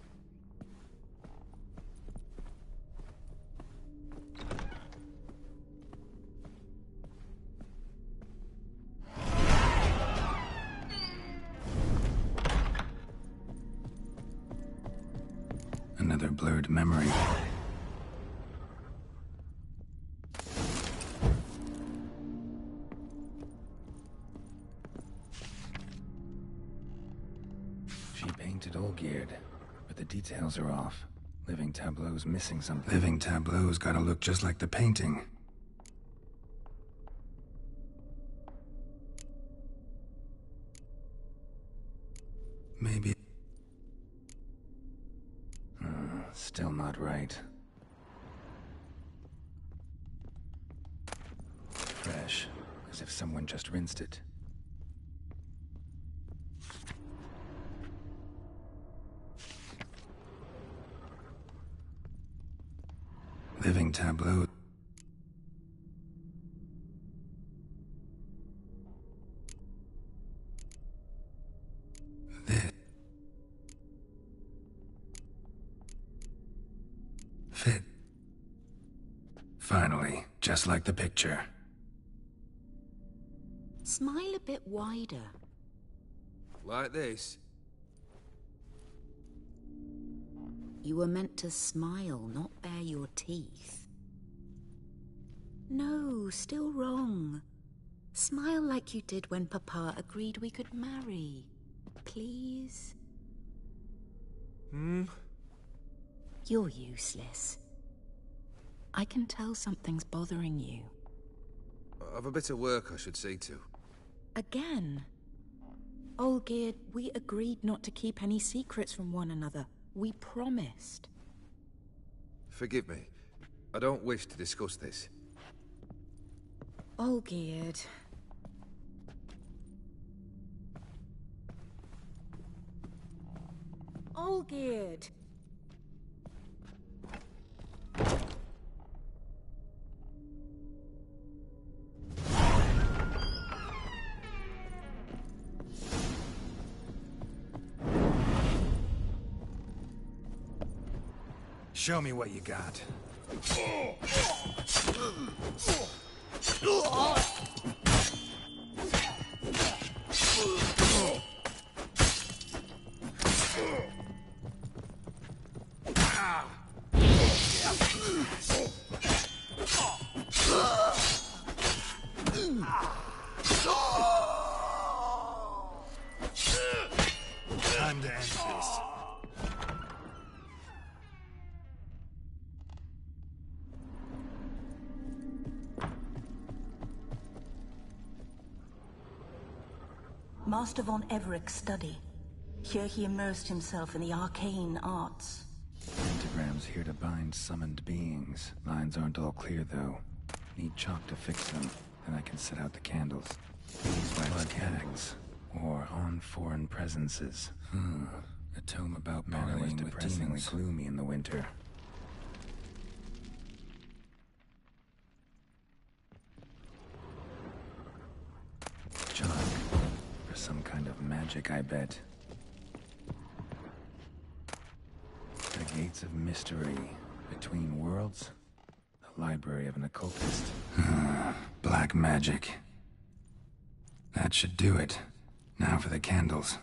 Another blurred memory. She painted Olgierd, but the details are off. Living tableau's missing something. Living tableau's gotta look just like the painting. Maybe... still not right. Fresh, as if someone just rinsed it. Living tableau. This. Fit. Finally, just like the picture. Smile a bit wider. Like this? You were meant to smile, not bare your teeth. No, still wrong. Smile like you did when Papa agreed we could marry. Please? You're useless. I can tell something's bothering you. I've a bit of work I should see to. Again? Olgierd, we agreed not to keep any secrets from one another. We promised. Forgive me. I don't wish to discuss this. Olgierd. Olgierd. Show me what you got. Time to end this. Master von Evereck's study. Here he immersed himself in the arcane arts. Pentagrams here to bind summoned beings. Lines aren't all clear, though. Need chalk to fix them, then I can set out the candles. These blood candles. Or on foreign presences. A tome about parleying with demons. Gloomy in the winter. Chalk. For some kind of magic, I bet. The gates of mystery. Between worlds. The library of an occultist. Black magic. That should do it. Now for the candles.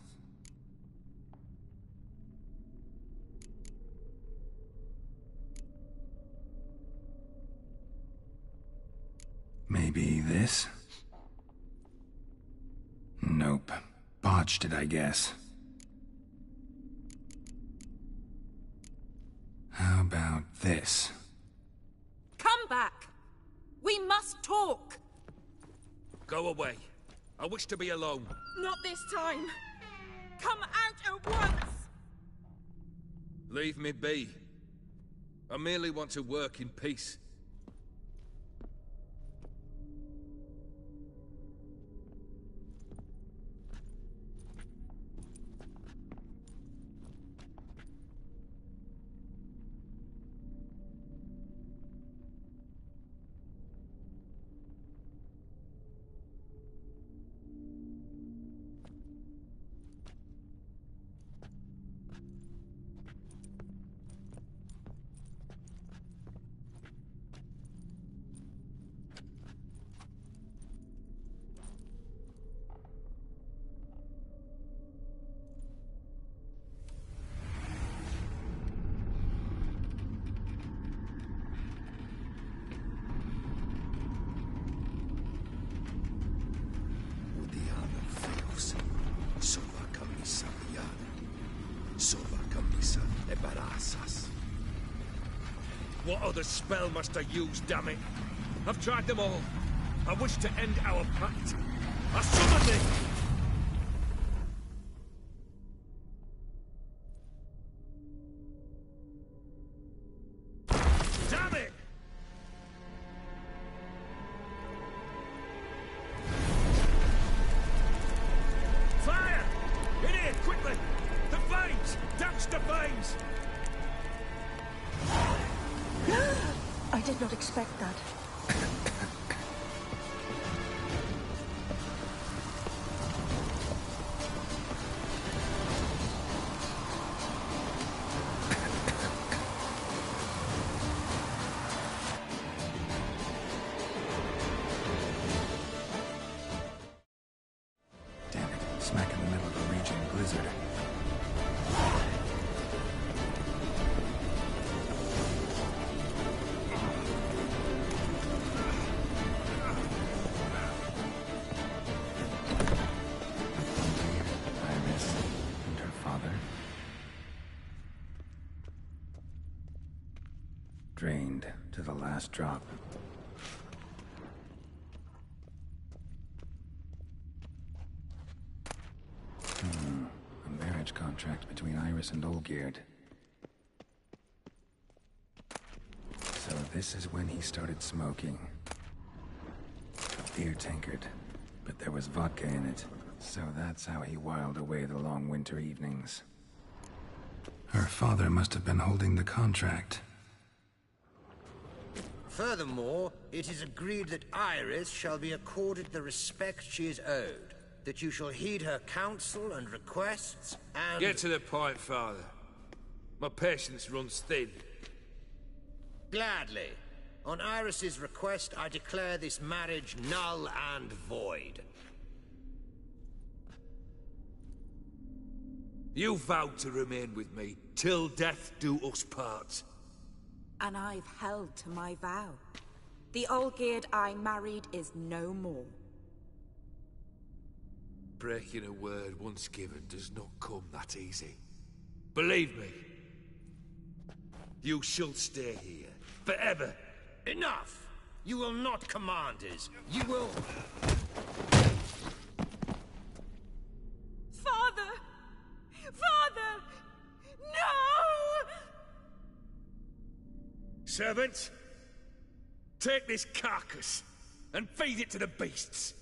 Maybe this? Nope. Botched it, I guess. How about this? Come back! We must talk! Go away. I wish to be alone. Not this time! Come out at once! Leave me be. I merely want to work in peace. What other spell must I use, damn it? I've tried them all. I wish to end our pact. I summon thee! Damn it! Fire! In here, quickly! The flames! Douse the flames! I did not expect that. Damn it, smack in the middle of a raging blizzard. Iris and her father. Drained to the last drop. A marriage contract between Iris and Olgierd. So this is when he started smoking. A beer tankard, but there was vodka in it. So that's how he whiled away the long winter evenings. Her father must have been holding the contract. Furthermore, it is agreed that Iris shall be accorded the respect she is owed, that you shall heed her counsel and requests, and... Get to the point, Father. My patience runs thin. Gladly. On Iris's request, I declare this marriage null and void. You vowed to remain with me, till death do us part. And I've held to my vow. The Olgierd I married is no more. Breaking a word once given does not come that easy. Believe me. You shall stay here, forever. Enough! You will not command us. You will... Father! Father! No! Servant, take this carcass and feed it to the beasts.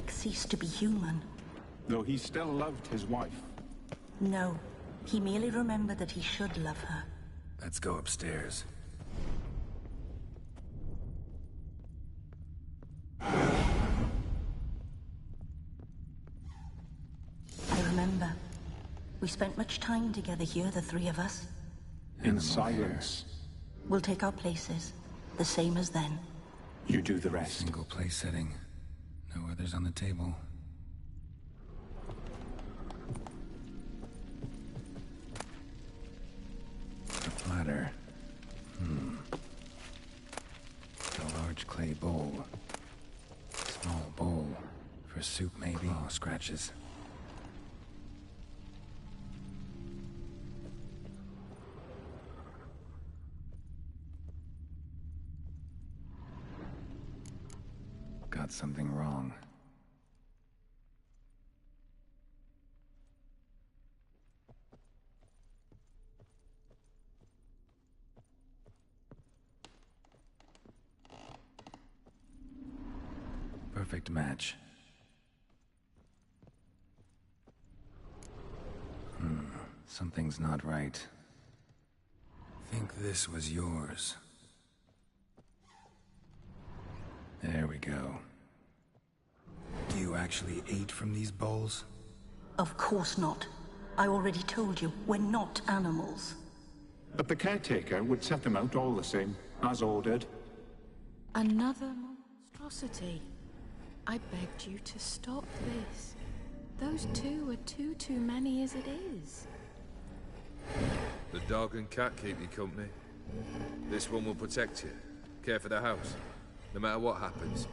Ceased to be human. Though he still loved his wife. No, he merely remembered that he should love her. Let's go upstairs. I remember. We spent much time together here, the three of us. In silence. We'll take our places, the same as then. You do the rest. Single place setting. No others on the table. A platter. A large clay bowl. Small bowl. For soup, maybe? Oh, scratches. Got something wrong. Perfect match. Something's not right. Think this was yours. There we go. Do you actually eat from these bowls? Of course not. I already told you, we're not animals. But the caretaker would set them out all the same, as ordered. Another monstrosity. I begged you to stop this. Those two are too many as it is. The dog and cat keep you company. This one will protect you. Care for the house, no matter what happens.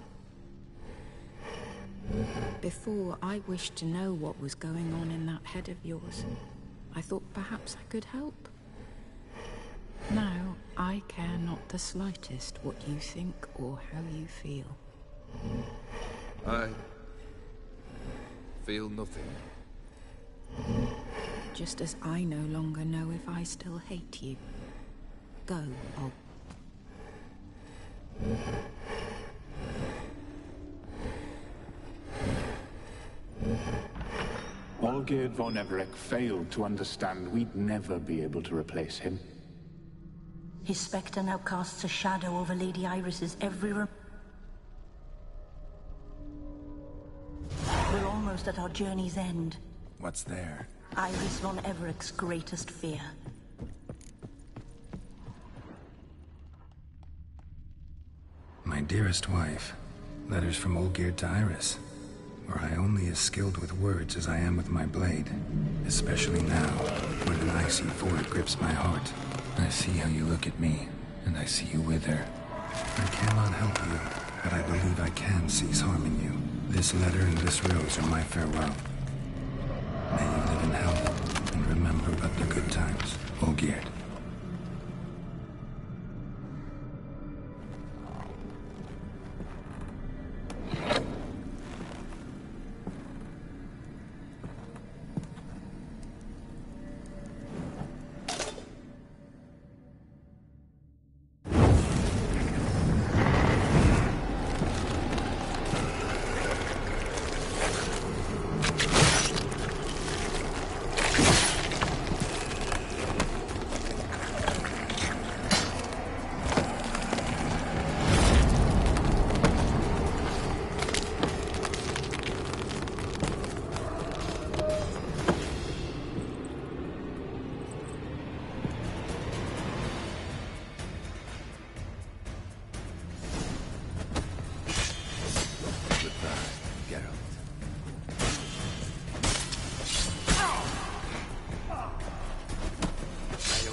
Before, I wished to know what was going on in that head of yours. I thought perhaps I could help. Now, I care not the slightest what you think or how you feel. I feel nothing. Just as I no longer know if I still hate you. Go, Og. Olgierd von Everec failed to understand we'd never be able to replace him. His spectre now casts a shadow over Lady Iris's every We're almost at our journey's end. What's there? Iris von Everec's greatest fear. My dearest wife. Letters from Olgierd to Iris. Were I only as skilled with words as I am with my blade. Especially now, when an icy void grips my heart. I see how you look at me, and I see you wither. I cannot help you, but I believe I can cease harming you. This letter and this rose are my farewell. May you live in health, and remember but the good times, Olgierd.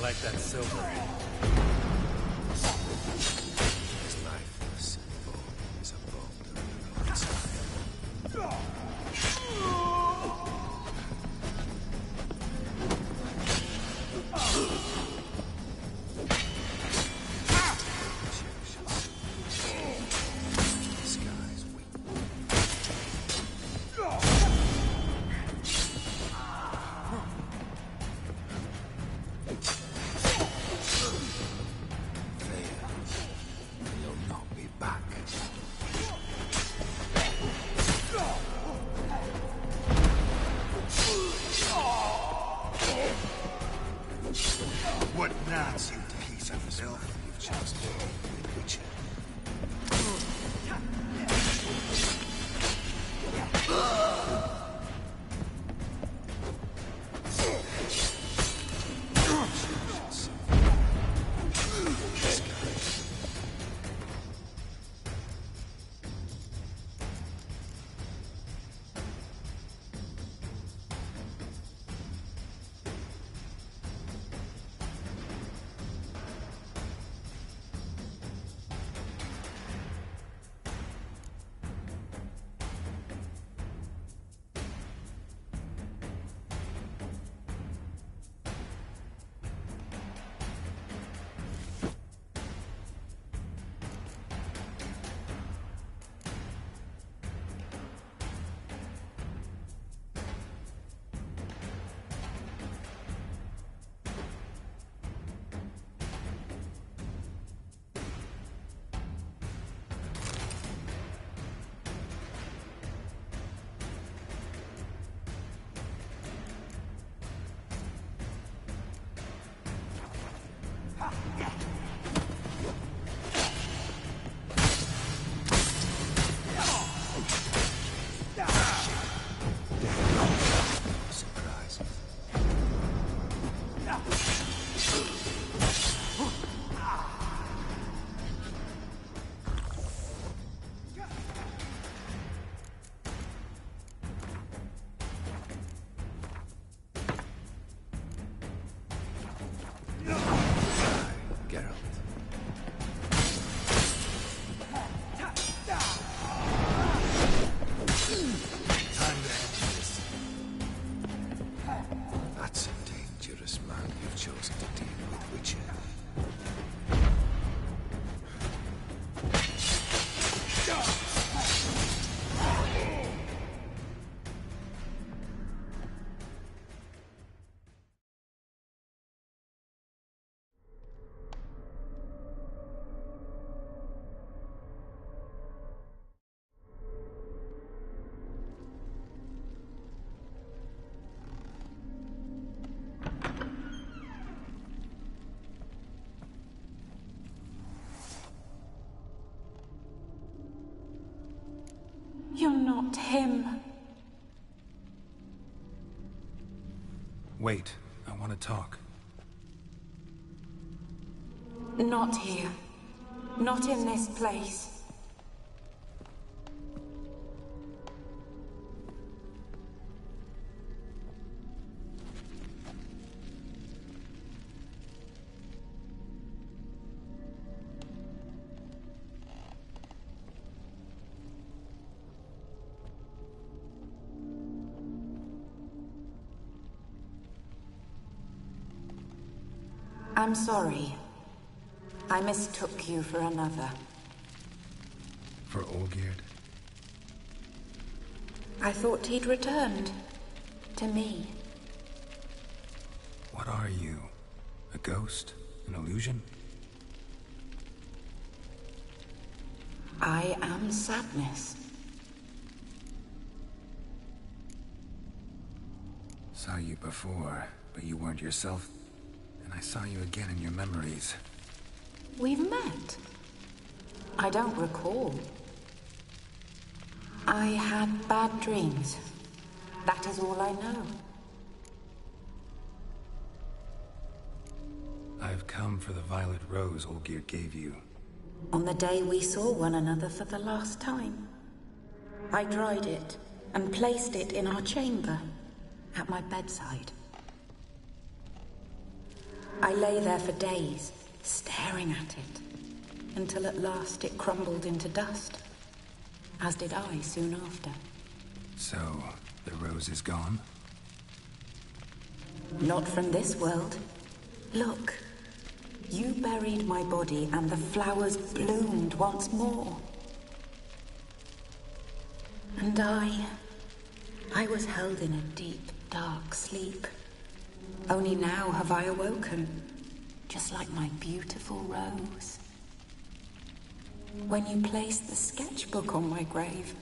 Like that silver. His lifeless form is above the time. Not him. Wait, I want to talk. Not here. Not in this place. I'm sorry. I mistook you for another. For Olgierd? I thought he'd returned. To me. What are you? A ghost? An illusion? I am sadness. Saw you before, but you weren't yourself. And I saw you again in your memories. We've met. I don't recall. I had bad dreams. That is all I know. I've come for the violet rose Olgierd gave you. On the day we saw one another for the last time, I dried it and placed it in our chamber, at my bedside. I lay there for days, staring at it, until at last it crumbled into dust, as did I soon after. So, the rose is gone? Not from this world. Look, you buried my body and the flowers bloomed once more. And I was held in a deep, dark sleep. Only now have I awoken, just like my beautiful rose. When you placed the sketchbook on my grave,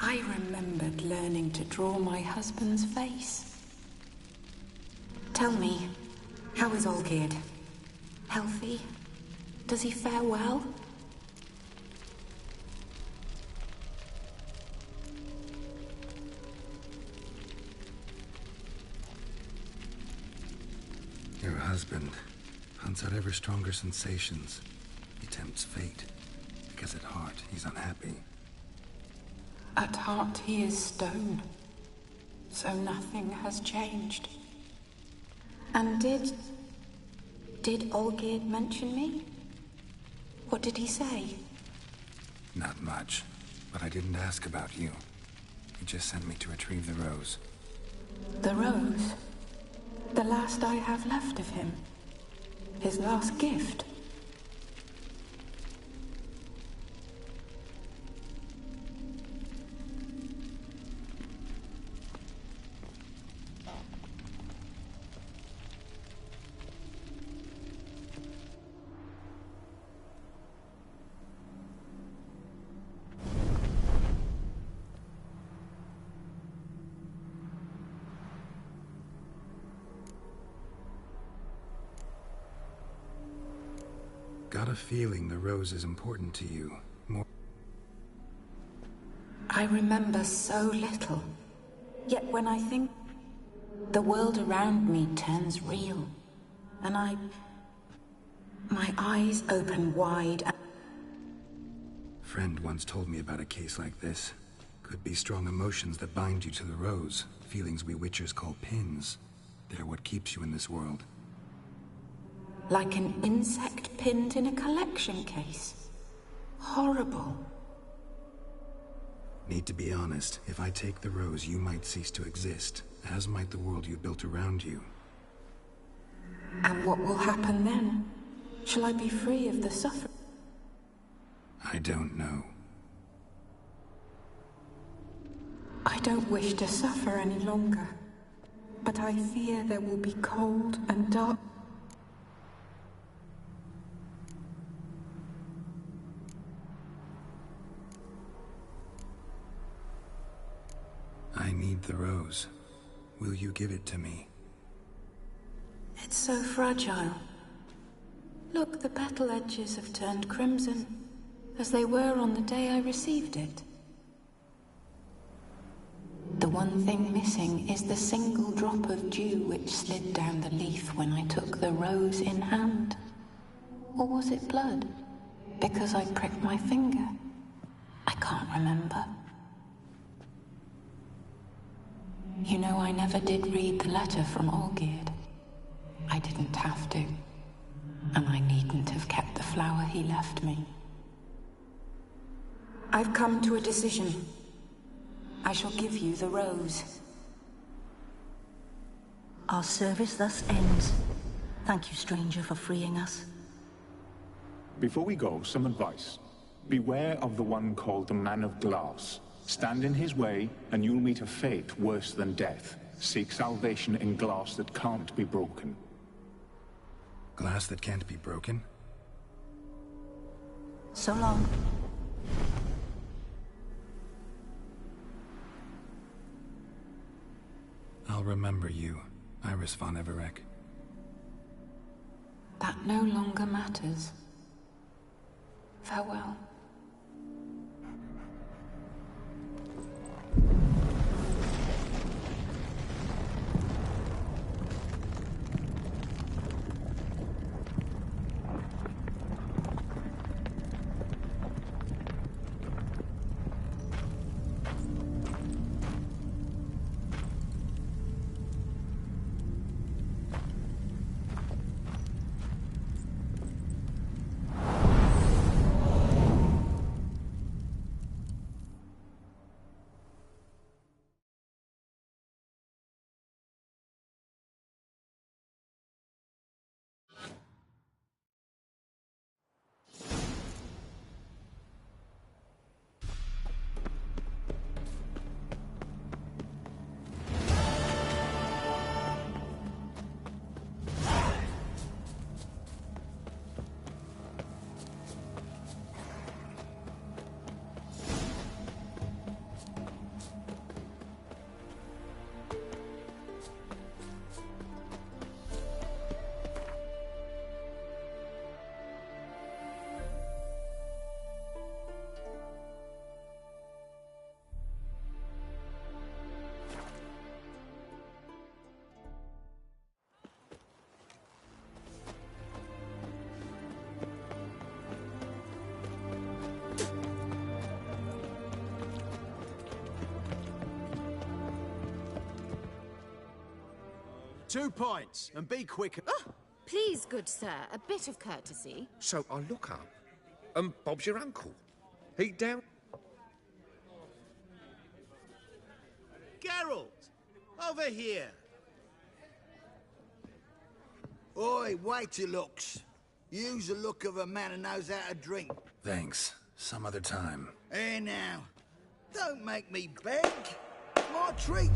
I remembered learning to draw my husband's face. Tell me, how is Olgierd? Healthy? Does he fare well? Your husband hunts out ever stronger sensations. He tempts fate, because at heart he's unhappy. At heart he is stone, so nothing has changed. And did Olgierd mention me? What did he say? Not much, but I didn't ask about you. He just sent me to retrieve the rose. The rose? The last I have left of him. His last gift. Got a feeling the rose is important to you. More. I remember so little. Yet when I think, the world around me turns real. And my eyes open wide. Friend once told me about a case like this. Could be strong emotions that bind you to the rose. Feelings we witchers call pins. They're what keeps you in this world. Like an insect pinned in a collection case. Horrible. Need to be honest. If I take the rose, you might cease to exist, as might the world you built around you. And what will happen then? Shall I be free of the suffering? I don't know. I don't wish to suffer any longer. But I fear there will be cold and dark. I need the rose. Will you give it to me? It's so fragile. Look, the petal edges have turned crimson, as they were on the day I received it. one thing missing is the single drop of dew which slid down the leaf when I took the rose in hand. Or was it blood? Because I pricked my finger? I can't remember. You know, I never did read the letter from Olgierd. I didn't have to. And I needn't have kept the flower he left me. I've come to a decision. I shall give you the rose. Our service thus ends. Thank you, stranger, for freeing us. Before we go, some advice. Beware of the one called the Man of Glass. Stand in his way, and you'll meet a fate worse than death. Seek salvation in glass that can't be broken. Glass that can't be broken? So long. I'll remember you, Iris von Everec. That no longer matters. Farewell. "2 points, and be quicker." Oh, please, good sir, a bit of courtesy. So I look up, and Bob's your uncle. He down... Geralt! Over here! Oi, wait your looks. Use the look of a man who knows how to drink. Thanks. Some other time. Here now. Don't make me beg. My treat.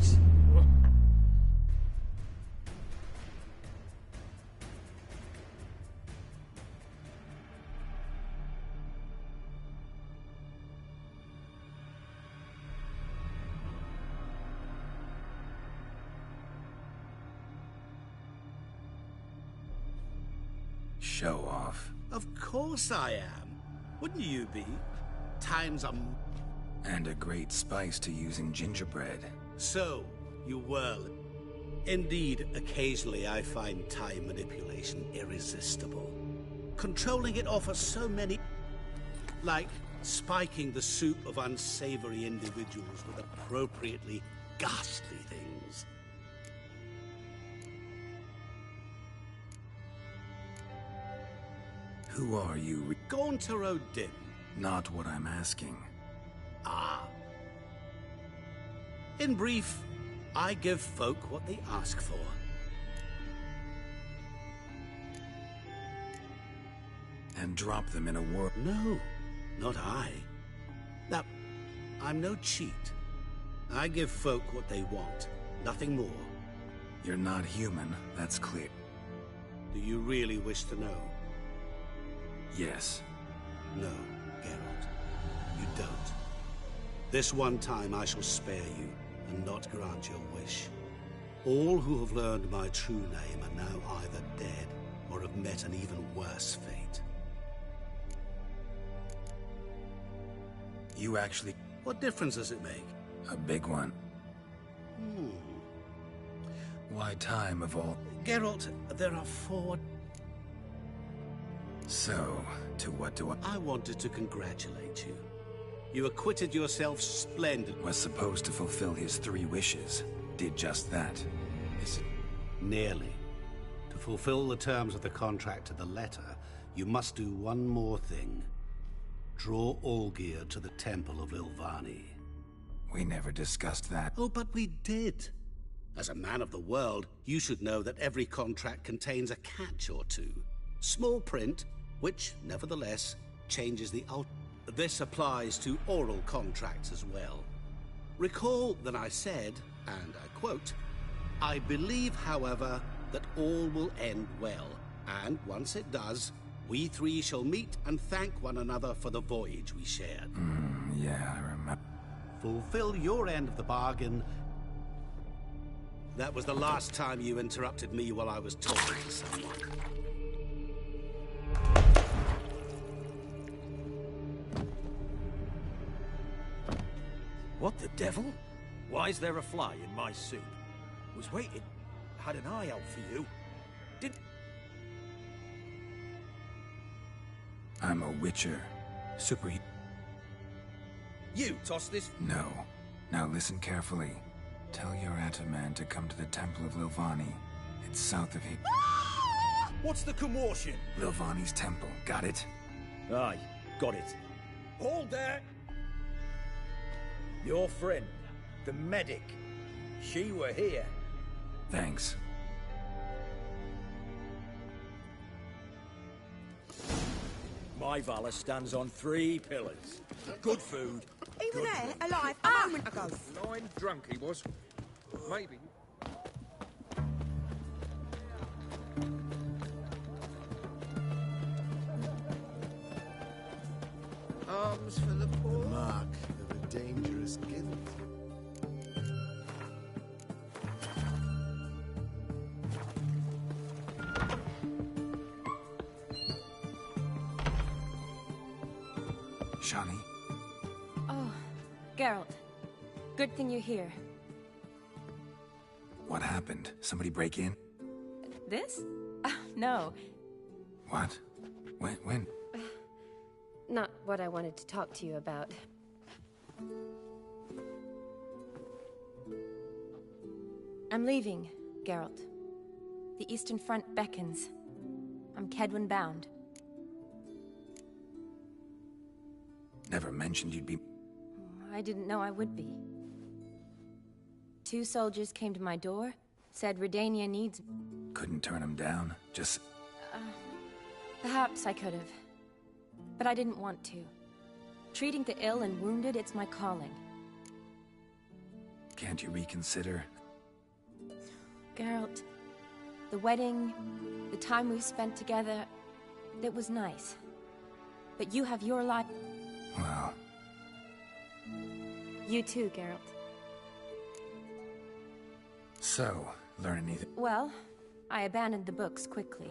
Show off. Of course I am. Wouldn't you be? Times are... And a great spice to use in gingerbread. So, you whirl. Indeed, occasionally I find time manipulation irresistible. Controlling it offers so many... Like spiking the soup of unsavory individuals with appropriately ghastly things. Who are you? Gaunter O'Dim. Not what I'm asking. Ah. In brief, I give folk what they ask for. And drop them in a world... No, not I. Now, I'm no cheat. I give folk what they want, nothing more. You're not human, that's clear. Do you really wish to know? Yes. No, Geralt. You don't. This one time I shall spare you, and not grant your wish. All who have learned my true name are now either dead, or have met an even worse fate. You actually... What difference does it make? A big one. Why time of all... Geralt, there are 4... So, to what do I... I wanted to congratulate you. You acquitted yourself splendidly. Was supposed to fulfill his 3 wishes. Did just that. Is it? Nearly. To fulfill the terms of the contract to the letter, you must do one more thing. Draw Olgier to the Temple of Ilvani. We never discussed that. Oh, but we did. As a man of the world, you should know that every contract contains a catch or two. Small print, which, nevertheless, changes the out. This applies to oral contracts as well. Recall that I said, and I quote, "I believe, however, that all will end well, and once it does, we 3 shall meet and thank one another for the voyage we shared." Yeah, I remember. Fulfill your end of the bargain. That was the last time you interrupted me while I was talking to someone. What the devil? Why is there a fly in my soup? Was waiting. Had an eye out for you. Did... I'm a witcher. Super... You tossed this... No. Now listen carefully. Tell your Ataman to come to the Temple of Ilvani. It's south of here. What's the commotion? Ilvani's temple. Got it? Aye, got it. Hold there! Your friend, the medic. She were here. Thanks. My Valor stands on 3 pillars. Good food. He was there, alive, a moment ago. Blind drunk he was. Maybe. Arms for the poor. The mark of a dangerous gift. Shani? Oh, Geralt. Good thing you're here. What happened? Somebody break in? This? No. What? When? Not what I wanted to talk to you about. I'm leaving, Geralt. The Eastern Front beckons. I'm Kedwin bound. Never mentioned you'd be... I didn't know I would be. 2 soldiers came to my door, said Redania needs... Couldn't turn him down? Just... Perhaps I could have. But I didn't want to. Treating the ill and wounded, it's my calling. Can't you reconsider? Geralt, the wedding, the time we've spent together, it was nice. But you have your life... Well... You too, Geralt. So, learn anything? Well, I abandoned the books quickly.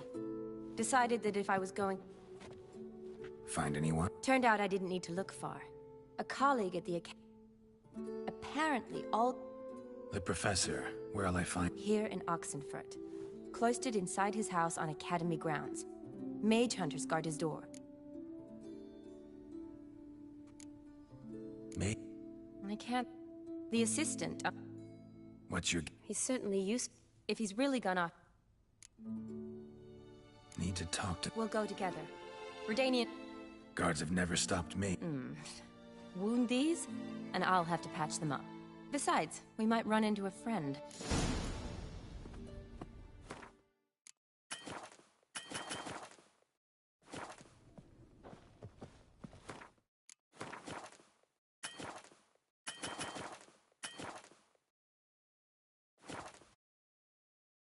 Decided that if I was going... Find anyone? Turned out I didn't need to look far. A colleague at the apparently all... The professor. Where'll I find... Here in Oxenfurt. Cloistered inside his house on Academy grounds. Mage hunters guard his door. Mage? I can't... The assistant... What's your... He's certainly useful. If he's really gonna... Need to talk to... We'll go together. Redanian... Guards have never stopped me. Wound these, and I'll have to patch them up. Besides, we might run into a friend.